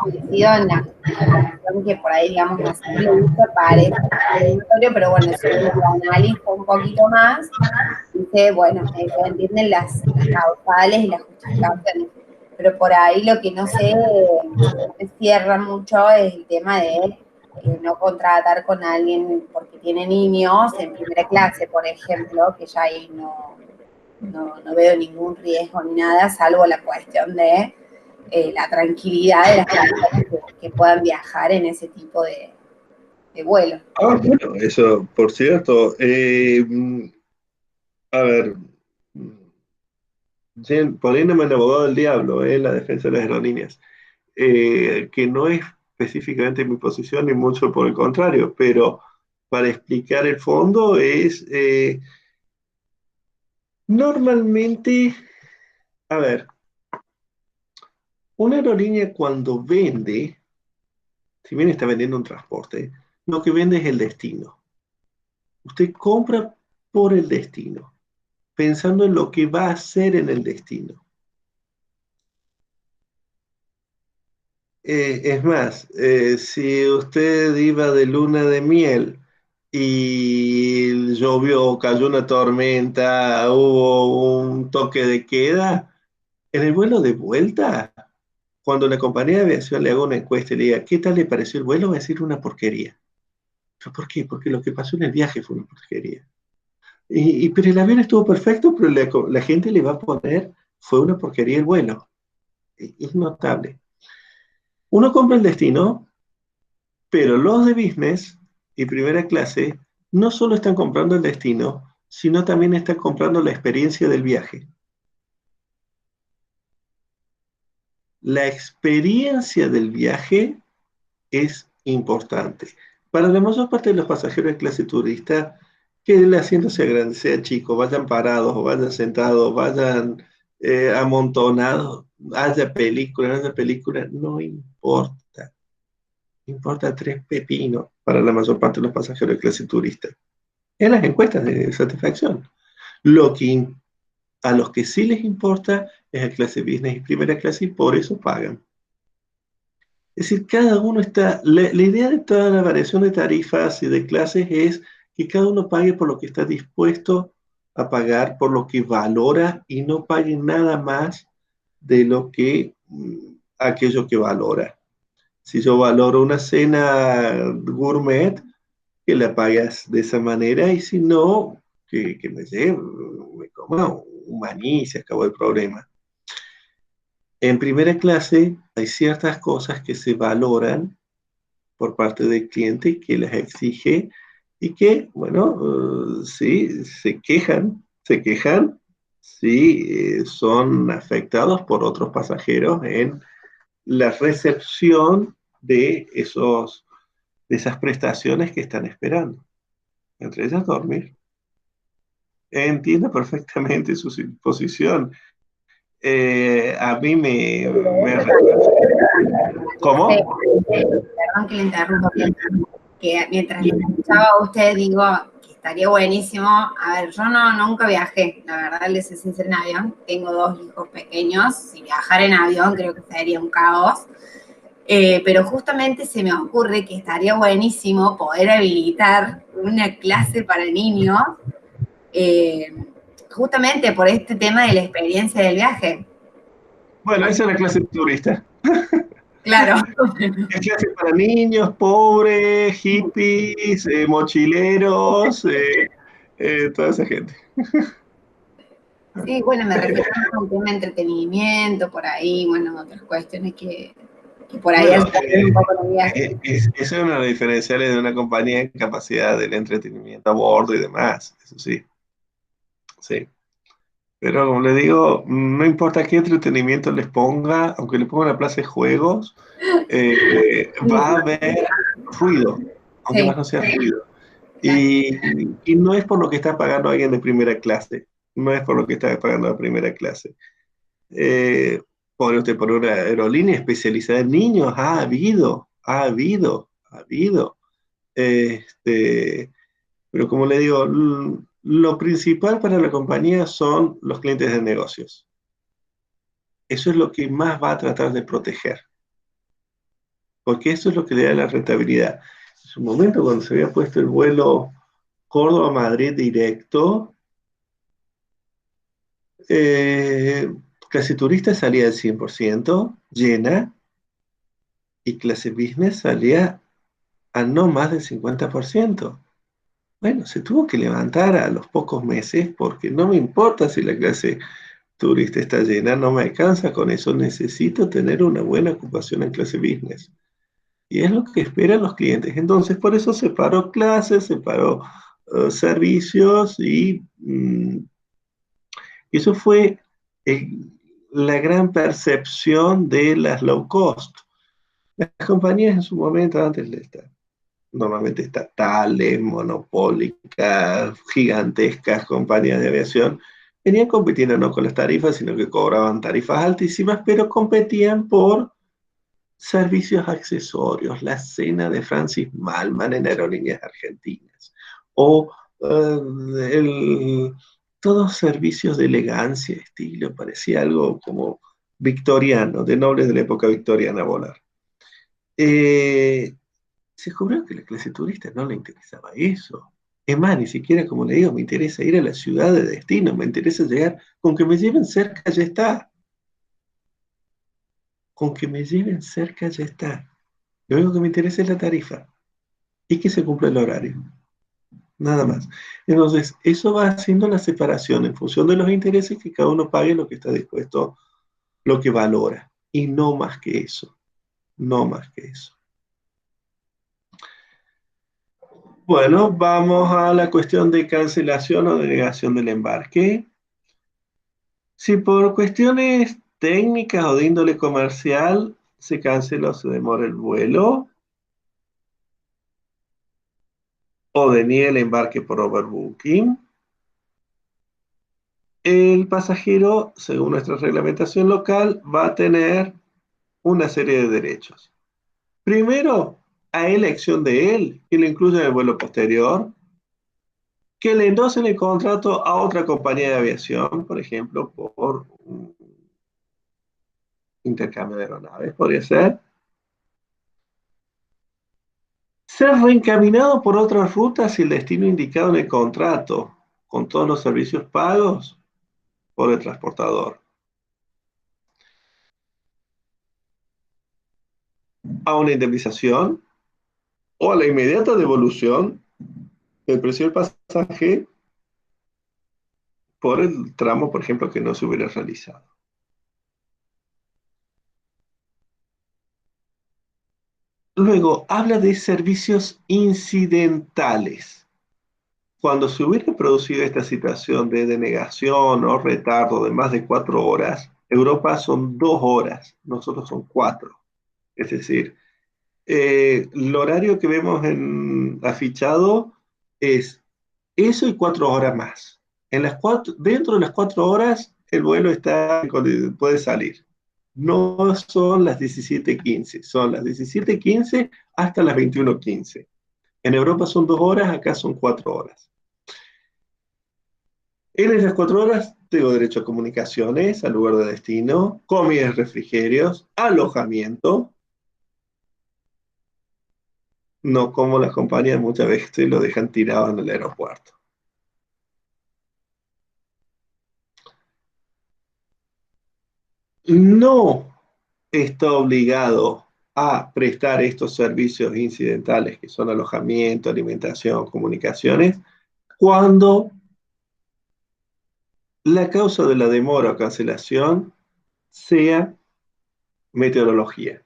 coincido en la cuestión que por ahí, digamos, a simple vista parece discriminatorio, pero bueno, si uno lo analiza un poquito más, dice, bueno, se entienden las causales y las justificaciones, pero por ahí lo que no se cierra mucho es el tema de no contratar con alguien porque tiene niños en primera clase, por ejemplo, que ya ahí no veo ningún riesgo ni nada, salvo la cuestión de la tranquilidad de las personas que puedan viajar en ese tipo de vuelo. Ah, bueno, eso, por cierto, a ver, poniéndome el abogado del diablo, la defensa de las aerolíneas, que no es específicamente mi posición, ni mucho por el contrario, pero para explicar el fondo es, normalmente, a ver, una aerolínea cuando vende, si bien está vendiendo un transporte, lo que vende es el destino. Usted compra por el destino, pensando en lo que va a hacer en el destino. Es más, si usted iba de luna de miel y llovió, cayó una tormenta, hubo un toque de queda, en el vuelo de vuelta, cuando la compañía de aviación le haga una encuesta y le diga, ¿qué tal le pareció el vuelo? Va a decir una porquería. ¿Pero por qué? Porque lo que pasó en el viaje fue una porquería. Pero el avión estuvo perfecto, pero la gente le va a poner, fue una porquería el vuelo. Es notable. Uno compra el destino, pero los de business y primera clase no solo están comprando el destino, sino también están comprando la experiencia del viaje. La experiencia del viaje es importante. Para la mayor parte de los pasajeros de clase turista, que el asiento sea grande, sea chico, vayan parados, o vayan sentados, vayan amontonados, haya película, no importa. Importa tres pepinos para la mayor parte de los pasajeros de clase turista. En las encuestas de satisfacción. Lo que a los que sí les importa es a clase business y primera clase y por eso pagan. Es decir, cada uno está, la idea de toda la variación de tarifas y de clases es que cada uno pague por lo que está dispuesto a pagar, por lo que valora y no pague nada más de lo que aquello que valora. Si yo valoro una cena gourmet, que la pagas de esa manera y si no, que me lleve, me coma un maní y se acabó el problema. En primera clase hay ciertas cosas que se valoran por parte del cliente que las exige y que, bueno, sí, se quejan, sí, son afectados por otros pasajeros en la recepción de esas prestaciones que están esperando. Entre ellas dormir. Entiendo perfectamente su posición. A mí me ¿Cómo? Perdón que le interrumpa, que mientras le escuchaba a usted, digo que estaría buenísimo. A ver, yo nunca viajé, la verdad, les soy sincera, en avión. Tengo dos hijos pequeños. Si viajar en avión creo que sería un caos. Pero justamente se me ocurre que estaría buenísimo poder habilitar una clase para niños, eh, justamente por este tema de la experiencia del viaje. Bueno, esa es la clase turista. Claro. Es clase para niños, pobres, hippies, mochileros, toda esa gente. Sí, bueno, me refiero a un tema de entretenimiento, por ahí, bueno, otras cuestiones que por ahí Bueno, hacen un poco el viaje. eso es una de las diferenciales de una compañía en capacidad del entretenimiento a bordo y demás, eso sí, sí. Pero como le digo, no importa qué entretenimiento les ponga, aunque le ponga una plaza de juegos, va a haber ruido, aunque Sí, más no sea ruido. claro. Y no es por lo que está pagando alguien de primera clase, no es por lo que está pagando de primera clase. Eh, Pone usted por una aerolínea especializada en niños, ha habido. Este, pero como le digo, lo principal para la compañía son los clientes de negocios. eso es lo que más va a tratar de proteger, porque eso es lo que le da la rentabilidad. En su momento, cuando se había puesto el vuelo Córdoba-Madrid directo, eh, clase turista salía al 100% llena, y clase business salía a no más del 50%. Bueno, se tuvo que levantar a los pocos meses porque no me importa si la clase turista está llena, no me alcanza con eso, necesito tener una buena ocupación en clase business. Y es lo que esperan los clientes. Entonces, por eso separó clases, separó servicios y eso fue la gran percepción de las low cost. Las compañías en su momento, antes de estar normalmente estatales, monopólicas, gigantescas compañías de aviación, venían compitiendo no con las tarifas, sino que cobraban tarifas altísimas, pero competían por servicios accesorios, la cena de Francis Malman en Aerolíneas Argentinas, o todos servicios de elegancia, estilo, parecía algo como victoriano, de nobles de la época victoriana volar. Eh, Se descubrió que a la clase turista no le interesaba eso. Es más, ni siquiera, como le digo, me interesa ir a la ciudad de destino, me interesa llegar, con que me lleven cerca ya está. Con que me lleven cerca ya está. Lo único que me interesa es la tarifa y que se cumpla el horario. Nada más. Entonces, eso va haciendo la separación en función de los intereses, que cada uno pague lo que está dispuesto, lo que valora. Y no más que eso. No más que eso. Bueno, vamos a la cuestión de cancelación o denegación del embarque. Si por cuestiones técnicas o de índole comercial se cancela o se demora el vuelo, o deniega el embarque por overbooking, el pasajero, según nuestra reglamentación local, va a tener una serie de derechos. Primero, a elección de él, que le incluya en el vuelo posterior, que le endosen el contrato a otra compañía de aviación, por ejemplo, por un intercambio de aeronaves, podría ser. Ser reencaminado por otra ruta si el destino indicado en el contrato, con todos los servicios pagos por el transportador. A una indemnización o a la inmediata devolución del precio del pasaje por el tramo, por ejemplo, que no se hubiera realizado. Luego, habla de servicios incidentales. Cuando se hubiera producido esta situación de denegación o retardo de más de 4 horas, Europa son 2 horas, nosotros son 4. Es decir, el horario que vemos en afichado es eso y 4 horas más. Dentro de las 4 horas, el vuelo puede salir. No son las 17:15, son las 17:15 hasta las 21:15. En Europa son 2 horas, acá son 4 horas. En esas 4 horas tengo derecho a comunicaciones, al lugar de destino, comidas, refrigerios, alojamiento. No como las compañías muchas veces lo dejan tirado en el aeropuerto. No está obligado a prestar estos servicios incidentales que son alojamiento, alimentación, comunicaciones, cuando la causa de la demora o cancelación sea meteorología.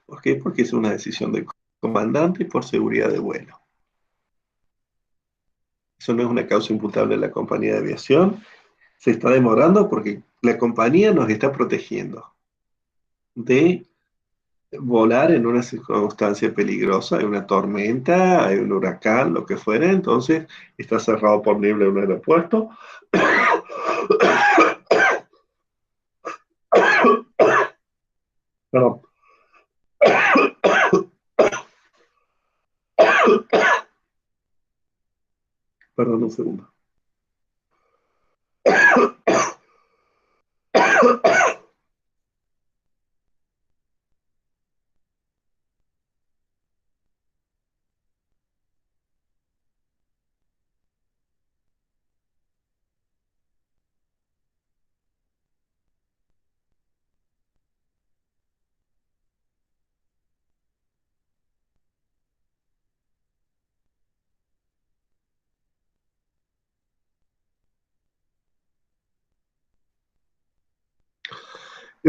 ¿Por qué? Porque es una decisión del comandante y por seguridad de vuelo. Eso no es una causa imputable a la compañía de aviación. Se está demorando porque la compañía nos está protegiendo de volar en una circunstancia peligrosa, hay una tormenta, hay un huracán, lo que fuera, entonces está cerrado por niebla un aeropuerto. Perdón. Perdón un segundo.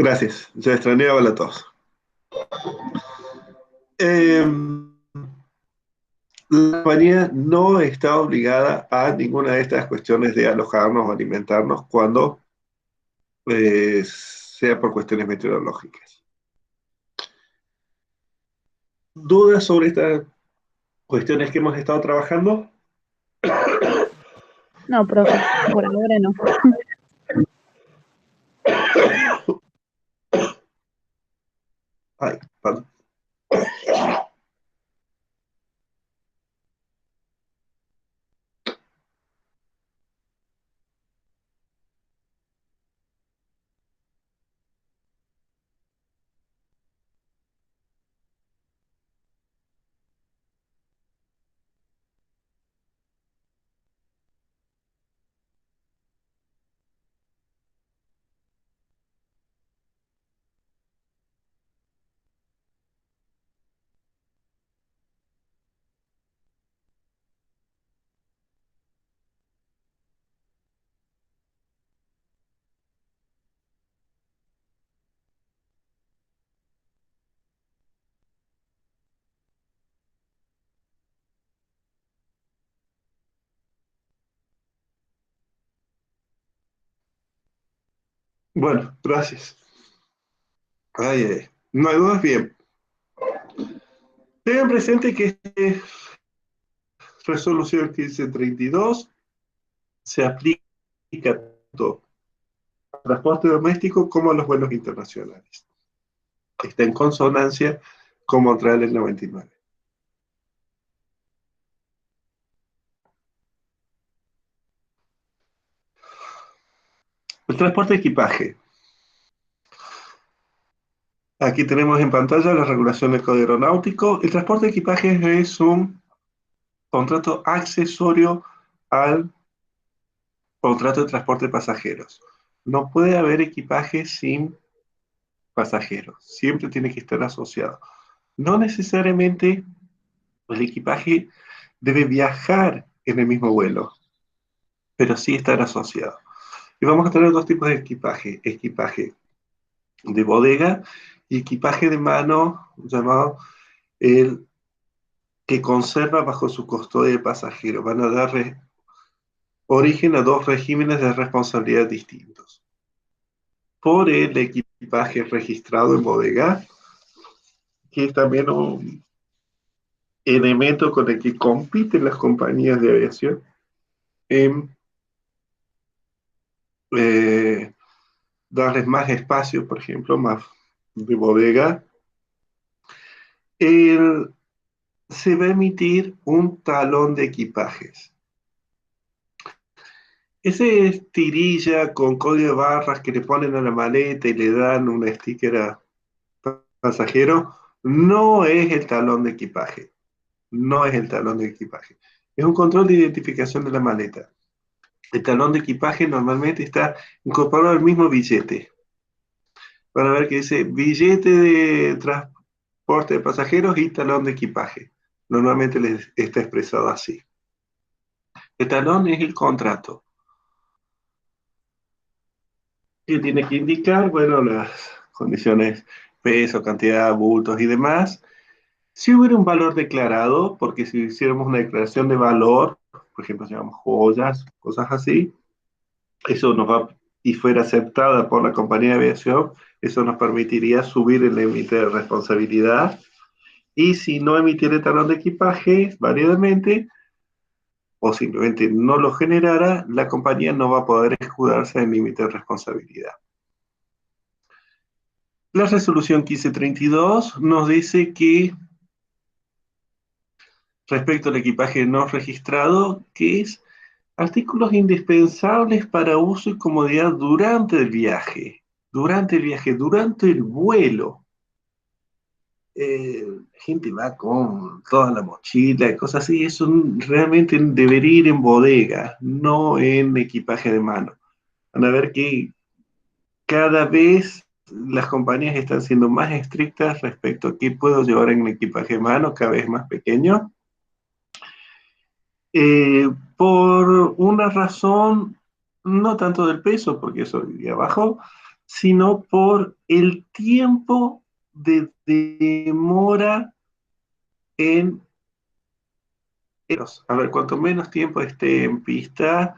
Gracias, ya extrañaba la tos. La compañía no está obligada a ninguna de estas cuestiones de alojarnos o alimentarnos cuando sea por cuestiones meteorológicas. ¿Dudas sobre estas cuestiones que hemos estado trabajando? No, profe, por ahora no. Ay, perdón. Bueno, gracias. Ay, ay. No hay dudas, bien. Tengan presente que esta resolución 1532 se aplica tanto al transporte doméstico como a los vuelos internacionales. Está en consonancia con Montreal el 99. El transporte de equipaje. Aquí tenemos en pantalla la regulación del Código Aeronáutico. El transporte de equipaje es un contrato accesorio al contrato de transporte de pasajeros. No puede haber equipaje sin pasajeros. Siempre tiene que estar asociado. No necesariamente el equipaje debe viajar en el mismo vuelo, pero sí estar asociado. Y vamos a tener dos tipos de equipaje. Equipaje de bodega y equipaje de mano, llamado el que conserva bajo su custodia de pasajero. Van a dar origen a dos regímenes de responsabilidad distintos. Por el equipaje registrado en bodega, que es también un elemento con el que compiten las compañías de aviación en darles más espacio, por ejemplo, más de bodega. Se va a emitir un talón de equipajes. Ese tirilla con código de barras que le ponen a la maleta y le dan un sticker a pasajero, no es el talón de equipaje. No es el talón de equipaje. Es un control de identificación de la maleta. El talón de equipaje normalmente está incorporado al mismo billete. Van a ver que dice billete de transporte de pasajeros y talón de equipaje. Normalmente les está expresado así. El talón es el contrato. Que tiene que indicar, bueno, las condiciones, peso, cantidad, bultos y demás. Si hubiera un valor declarado, porque si hiciéramos una declaración de valor, por ejemplo, si llamamos joyas, cosas así, eso nos va, y fuera aceptada por la compañía de aviación, eso nos permitiría subir el límite de responsabilidad. Y si no emitiera talón de equipaje válidamente, o simplemente no lo generara, la compañía no va a poder escudarse del límite de responsabilidad. La resolución 1532 nos dice que respecto al equipaje no registrado, que es artículos indispensables para uso y comodidad durante el viaje, durante el vuelo. Gente va con toda la mochila y cosas así, eso realmente debería ir en bodega, no en equipaje de mano. Van a ver que cada vez las compañías están siendo más estrictas respecto a qué puedo llevar en equipaje de mano, cada vez más pequeño. Por una razón, no tanto del peso, porque eso iría abajo, sino por el tiempo de demora en... A ver, cuanto menos tiempo esté en pista,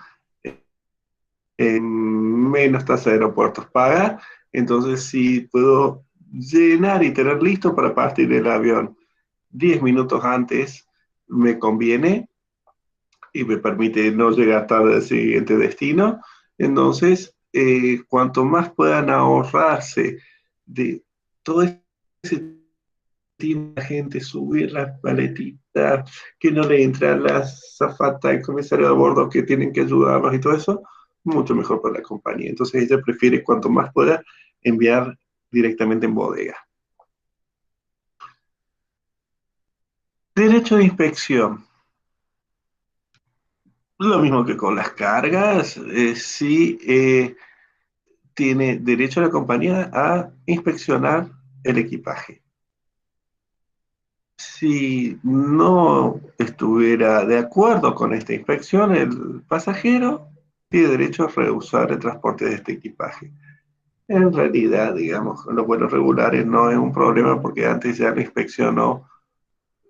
menos tasa de aeropuertos paga. Entonces, si puedo llenar y tener listo para partir el avión 10 minutos antes, me conviene y me permite no llegar tarde al siguiente destino. Entonces, cuanto más puedan ahorrarse de todo ese tiempo, la gente subir las paletitas, que no le entra la azafata, el comisario de bordo que tienen que ayudarnos y todo eso, mucho mejor para la compañía. Entonces ella prefiere cuanto más pueda enviar directamente en bodega. Derecho de inspección. Lo mismo que con las cargas, sí tiene derecho la compañía a inspeccionar el equipaje. Si no estuviera de acuerdo con esta inspección, el pasajero tiene derecho a rehusar el transporte de este equipaje. En realidad, digamos, en los vuelos regulares no es un problema porque antes ya lo inspeccionó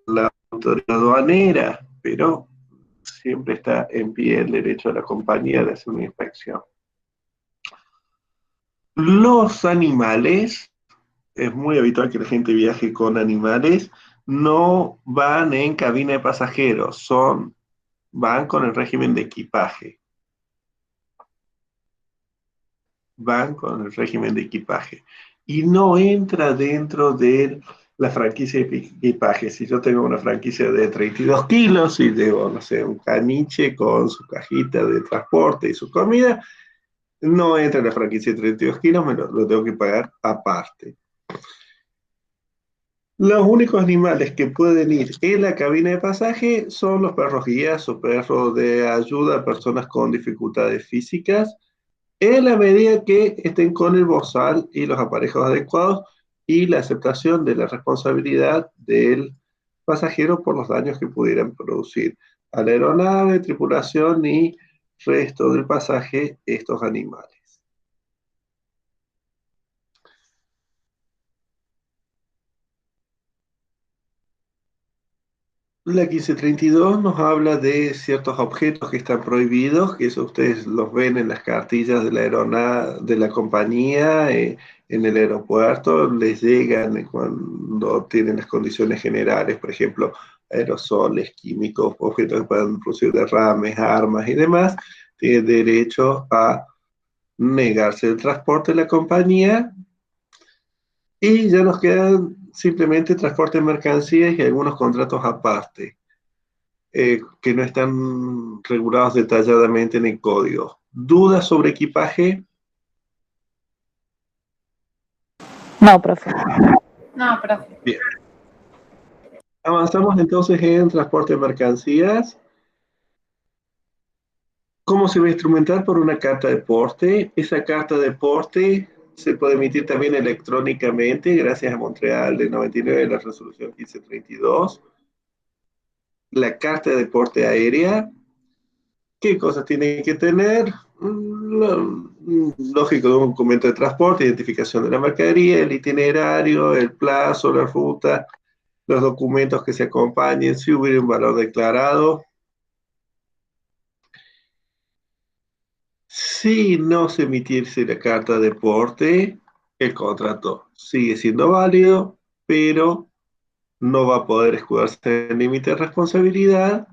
la autoridad aduanera, pero siempre está en pie el derecho de la compañía de hacer una inspección. Los animales, es muy habitual que la gente viaje con animales, no van en cabina de pasajeros, van con el régimen de equipaje. Van con el régimen de equipaje. Y no entra dentro de la franquicia de equipaje. Si yo tengo una franquicia de 32 kilos y llevo, no sé, un caniche con su cajita de transporte y su comida, no entra en la franquicia de 32 kilos, lo tengo que pagar aparte. Los únicos animales que pueden ir en la cabina de pasaje son los perros guías o perros de ayuda a personas con dificultades físicas, en la medida que estén con el bozal y los aparejos adecuados y la aceptación de la responsabilidad del pasajero por los daños que pudieran producir a la aeronave, tripulación y resto del pasaje estos animales. La 1532 nos habla de ciertos objetos que están prohibidos, que eso ustedes los ven en las cartillas de la aeronave, de la compañía, en el aeropuerto, les llegan cuando tienen las condiciones generales, por ejemplo, aerosoles, químicos, objetos que puedan producir derrames, armas y demás, tienen derecho a negarse el transporte de la compañía y ya nos quedan simplemente transporte de mercancías y algunos contratos aparte. Que no están regulados detalladamente en el código. ¿Dudas sobre equipaje? No, profe. No, profe. Bien. Avanzamos entonces en transporte de mercancías. ¿Cómo se va a instrumentar? Por una carta de porte. Esa carta de porte se puede emitir también electrónicamente gracias a Montreal de 99, la resolución 1532. La carta de porte aérea. ¿Qué cosas tiene que tener? Lógico, un documento de transporte, identificación de la mercadería, el itinerario, el plazo, la ruta, los documentos que se acompañen, si hubiera un valor declarado. Si no se emitiese la carta de porte, el contrato sigue siendo válido, pero no va a poder escudarse en límite de responsabilidad.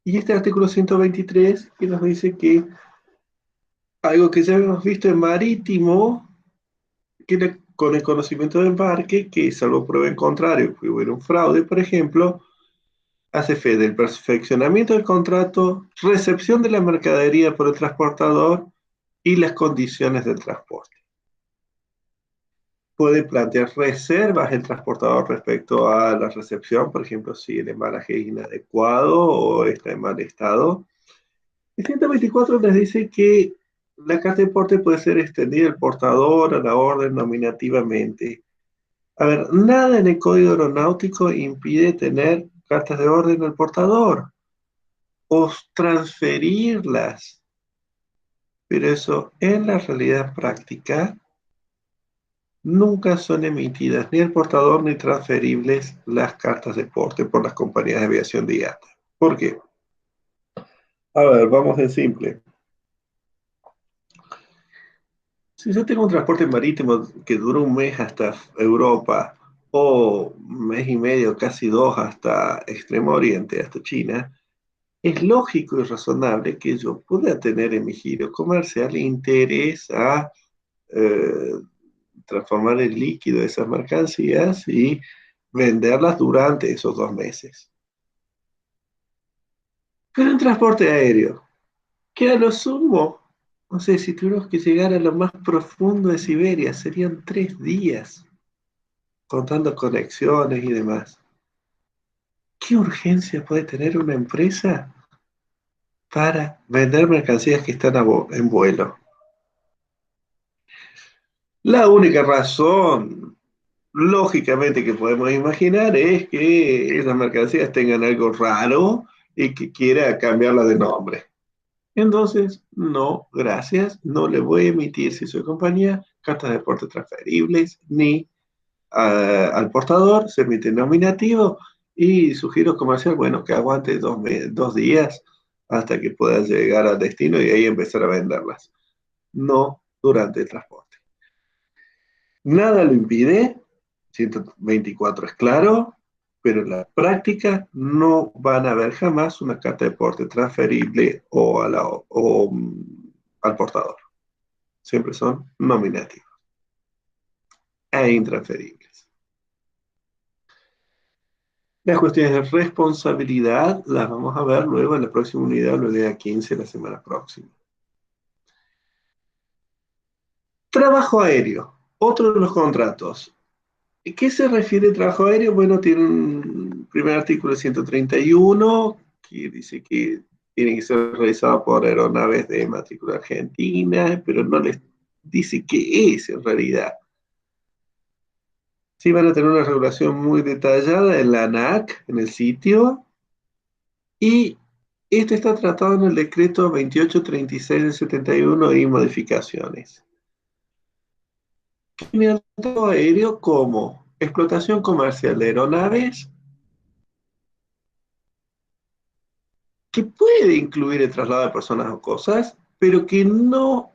Y este artículo 123 que nos dice que algo que ya hemos visto en marítimo, que con el conocimiento de embarque, que salvo prueba en contrario, que hubiera un fraude, por ejemplo, hace fe del perfeccionamiento del contrato, recepción de la mercadería por el transportador y las condiciones del transporte. Puede plantear reservas el transportador respecto a la recepción, por ejemplo, si el embalaje es inadecuado o está en mal estado. El 124 les dice que la carta de porte puede ser extendida al portador a la orden nominativamente. A ver, nada en el código aeronáutico impide tener cartas de orden al portador o transferirlas. pero eso en la realidad práctica nunca son emitidas ni el portador ni transferibles las cartas de porte por las compañías de aviación de IATA. ¿Por qué? A ver, vamos de simple. Si yo tengo un transporte marítimo que dura un mes hasta Europa, o un mes y medio, casi dos, hasta Extremo Oriente, hasta China, es lógico y razonable que yo pueda tener en mi giro comercial interés a eh, transformar el líquido de esas mercancías y venderlas durante esos 2 meses. Pero en transporte aéreo, que a lo sumo, no sé, si tuviéramos que llegar a lo más profundo de Siberia, serían 3 días, contando conexiones y demás. ¿Qué urgencia puede tener una empresa para vender mercancías que están en vuelo? La única razón, lógicamente, que podemos imaginar es que esas mercancías tengan algo raro y que quiera cambiarla de nombre. Entonces, no, gracias, no le voy a emitir, si soy compañía, cartas de porte transferibles, ni al portador, se emite nominativo y su giro comercial, bueno, que aguante 2 días hasta que pueda llegar al destino y ahí empezar a venderlas. No durante el transporte. Nada lo impide, 124 es claro, pero en la práctica no van a ver jamás una carta de porte transferible al portador. Siempre son nominativos e intransferibles. Las cuestiones de responsabilidad las vamos a ver luego en la próxima unidad, la unidad 15, la semana próxima. Trabajo aéreo, otro de los contratos. ¿Qué se refiere a trabajo aéreo? Bueno, tiene un primer artículo 131 que dice que tiene que ser realizado por aeronaves de matrícula argentina, pero no les dice qué es en realidad. Sí, van a tener una regulación muy detallada en la ANAC, en el sitio, y esto está tratado en el decreto 2836 del 71 y modificaciones. Tiene el trabajo aéreo como explotación comercial de aeronaves, que puede incluir el traslado de personas o cosas, pero que no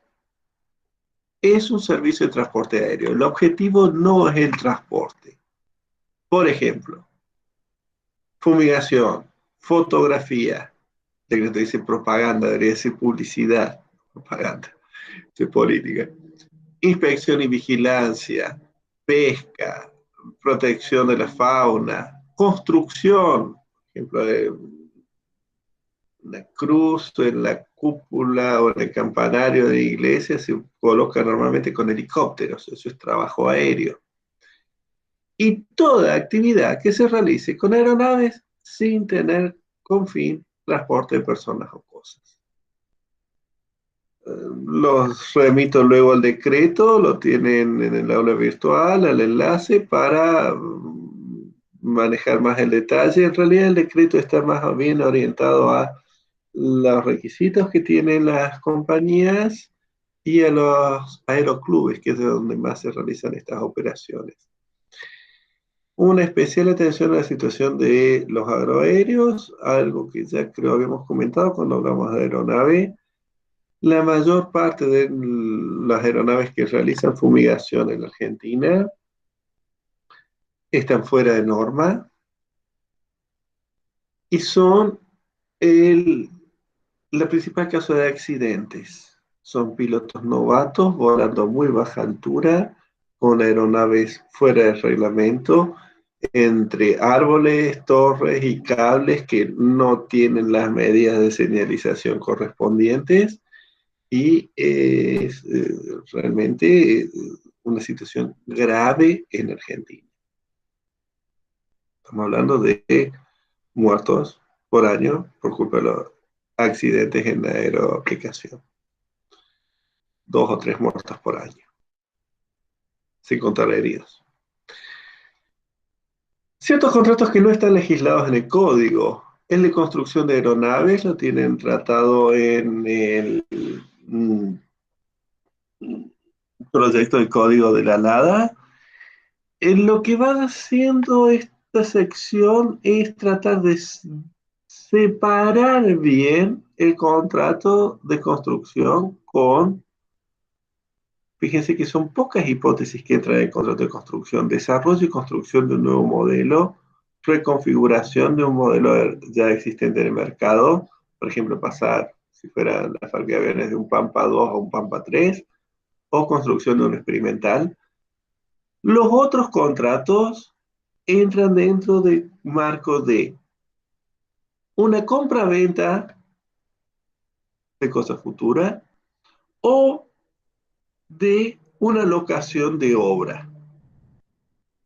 es un servicio de transporte aéreo. El objetivo no es el transporte. Por ejemplo, fumigación, fotografía, decreto dice propaganda, debería decir publicidad, propaganda, de política, inspección y vigilancia, pesca, protección de la fauna, construcción, por ejemplo, de una cruz en la cúpula o en el campanario de iglesia se coloca normalmente con helicópteros, eso es trabajo aéreo. Y toda actividad que se realice con aeronaves sin tener con fin transporte de personas o cosas. Los remito luego al decreto, lo tienen en el aula virtual, al enlace para manejar más el detalle. En realidad el decreto está más bien orientado a los requisitos que tienen las compañías y a los aeroclubes, que es de donde más se realizan estas operaciones. Una especial atención a la situación de los aeroaéreos, algo que ya creo habíamos comentado cuando hablamos de aeronave. La mayor parte de las aeronaves que realizan fumigación en la Argentina están fuera de norma y son la principal causa de accidentes. Son pilotos novatos volando a muy baja altura, con aeronaves fuera de reglamento, entre árboles, torres y cables que no tienen las medidas de señalización correspondientes, y es realmente una situación grave en Argentina. Estamos hablando de muertos por año por culpa de los accidentes en la aeroaplicación. 2 o 3 muertos por año, sin contar heridos. Ciertos contratos que no están legislados en el código. El de construcción de aeronaves lo tienen tratado en proyecto de código de la LADA. Lo que va haciendo esta sección es tratar de separar bien el contrato de construcción con, fíjense que son pocas hipótesis que entran en el contrato de construcción: desarrollo y construcción de un nuevo modelo, reconfiguración de un modelo ya existente en el mercado, por ejemplo, pasar, si fuera la fábrica de aviones, de un Pampa 2 a un Pampa 3, o construcción de un experimental. Los otros contratos entran dentro del marco de una compra-venta de cosa futura o de una locación de obra,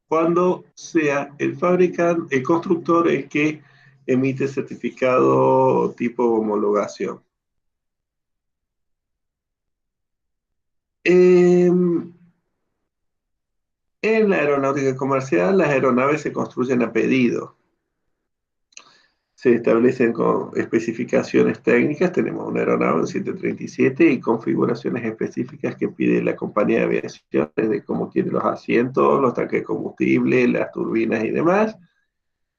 cuando sea el fabricante, el constructor, el que emite certificado tipo homologación. En la aeronáutica comercial, las aeronaves se construyen a pedido. Se establecen con especificaciones técnicas. Tenemos una aeronave, un 737, y configuraciones específicas que pide la compañía de aviación, de cómo quiere los asientos, los tanques de combustible, las turbinas y demás.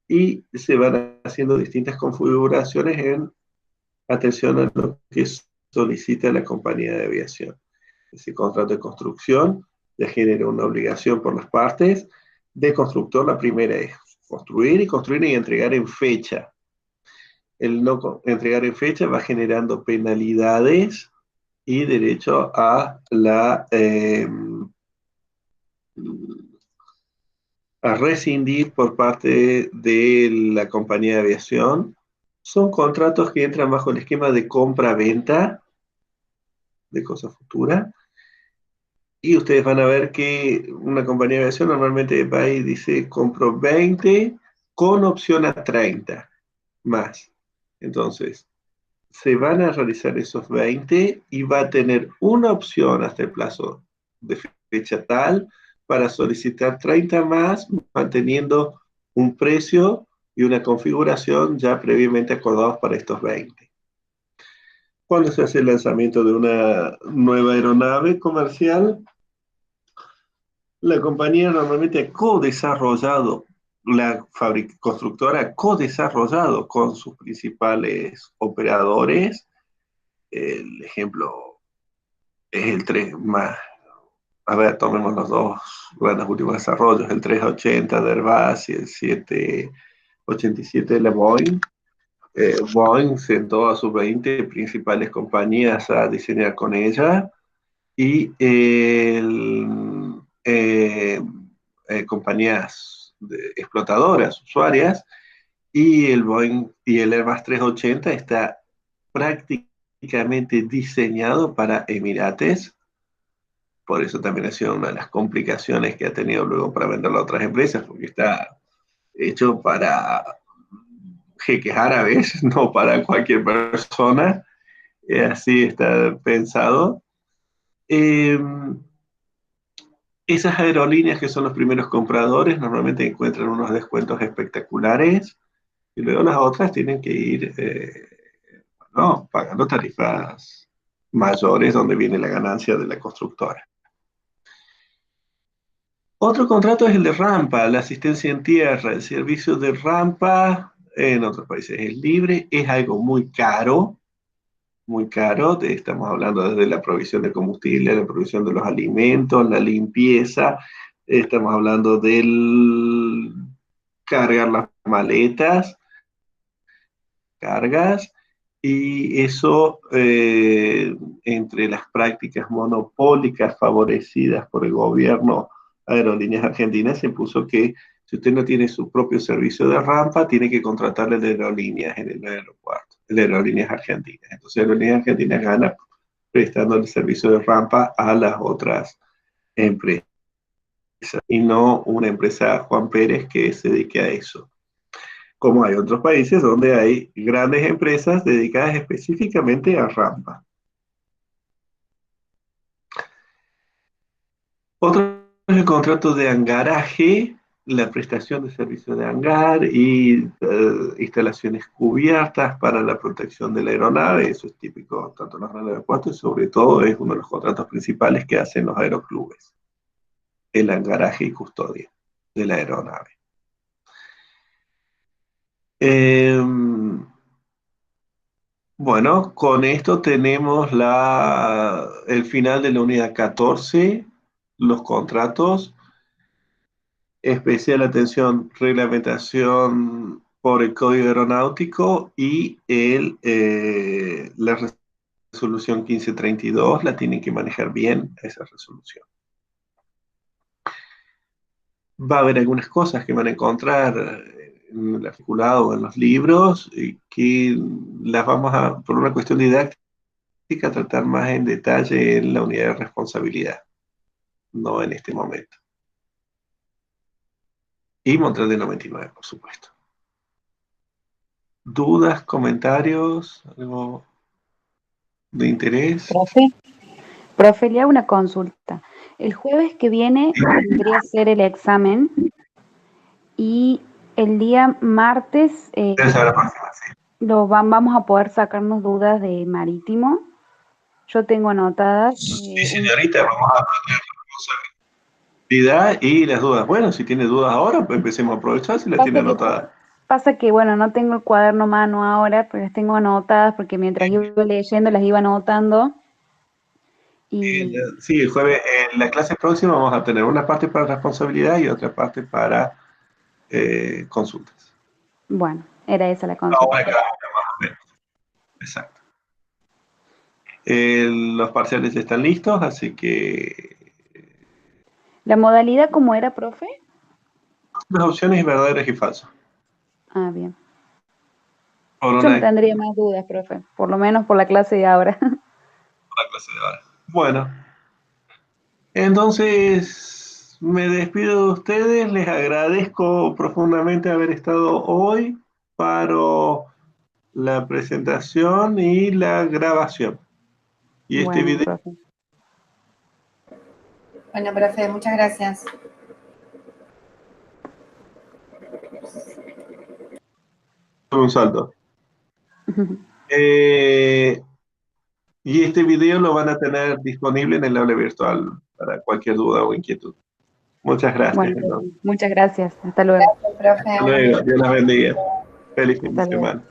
Y se van haciendo distintas configuraciones en atención a lo que solicita la compañía de aviación. Ese contrato de construcción ya genera una obligación por las partes. De constructor, la primera es construir y entregar en fecha. El no entregar en fecha va generando penalidades y derecho a rescindir por parte de la compañía de aviación. Son contratos que entran bajo el esquema de compra-venta de cosa futura. Y ustedes van a ver que una compañía de aviación normalmente va y dice: compro 20 con opción a 30 más. Entonces, se van a realizar esos 20 y va a tener una opción hasta el plazo de fecha tal para solicitar 30 más, manteniendo un precio y una configuración ya previamente acordados para estos 20. Cuando se hace el lanzamiento de una nueva aeronave comercial, la compañía normalmente ha co-desarrollado, la constructora ha co-desarrollado con sus principales operadores. El ejemplo es el 3 más, a ver, tomemos los dos grandes últimos desarrollos, el 380 de Airbus y el 787 de la Boeing. Boeing sentó a sus 20 principales compañías a diseñar con ella, y compañías explotadoras, usuarias, y el Boeing y el Airbus 380 está prácticamente diseñado para Emirates. Por eso también ha sido una de las complicaciones que ha tenido luego para venderlo a otras empresas, porque está hecho para jeques árabes, no para cualquier persona. Así está pensado. Esas aerolíneas que son los primeros compradores normalmente encuentran unos descuentos espectaculares, y luego las otras tienen que ir pagando tarifas mayores, donde viene la ganancia de la constructora. Otro contrato es el de rampa, la asistencia en tierra. El servicio de rampa en otros países es libre, es algo muy caro, muy caro. Estamos hablando desde la provisión de combustible, la provisión de los alimentos, la limpieza. Estamos hablando del cargar las maletas, cargas, y eso, entre las prácticas monopólicas favorecidas por el gobierno Aerolíneas Argentinas, se puso que si usted no tiene su propio servicio de rampa, tiene que contratarle de aerolíneas en el aeropuerto, de Aerolíneas Argentinas. Entonces, Aerolíneas Argentinas gana prestando el servicio de rampa a las otras empresas, y no una empresa Juan Pérez que se dedique a eso, como hay otros países donde hay grandes empresas dedicadas específicamente a rampa. Otro es el contrato de hangaraje, la prestación de servicios de hangar y instalaciones cubiertas para la protección de la aeronave. Eso es típico tanto en los grandes aeropuertos y sobre todo es uno de los contratos principales que hacen los aeroclubes, el hangaraje y custodia de la aeronave. Bueno, con esto tenemos el final de la unidad 14, los contratos. Especial atención, reglamentación por el Código Aeronáutico y la resolución 1532, la tienen que manejar bien esa resolución. Va a haber algunas cosas que van a encontrar en el articulado o en los libros que las vamos a, por una cuestión didáctica, tratar más en detalle en la unidad de responsabilidad, no en este momento. Y Montreal de 99, por supuesto. ¿Dudas, comentarios, algo de interés? Profe, le hago una consulta. El jueves que viene tendría que ser el examen y el día martes Esa es la próxima, sí. vamos a poder sacarnos dudas de marítimo. Yo tengo anotadas. Sí, señorita, vamos a aprender responsabilidad y las dudas. Bueno, si tiene dudas ahora, pues empecemos a aprovechar si las tiene anotadas. Pasa que, bueno, no tengo el cuaderno a mano ahora, pero las tengo anotadas porque mientras iba leyendo las iba anotando. Y Sí, el jueves, en la clase próxima vamos a tener una parte para responsabilidad y otra parte para consultas. bueno, era esa la consulta. Ahora cada una más o menos. Exacto. Los parciales están listos, así que ¿La modalidad cómo era, profe? las opciones verdaderas y falsas. Ah, bien. Por Yo una no tendría más dudas, profe, por lo menos por la clase de ahora. clase de ahora. Bueno, entonces me despido de ustedes, les agradezco profundamente haber estado hoy para la presentación y la grabación. Y este Bueno, video... profe. Bueno, profe, muchas gracias. Un salto. Y este video lo van a tener disponible en el aula virtual para cualquier duda o inquietud. Muchas gracias. Bueno, Entonces. muchas gracias. Hasta luego. Gracias, profe. Hasta luego. Dios las bendiga. Feliz fin de Hasta luego. semana.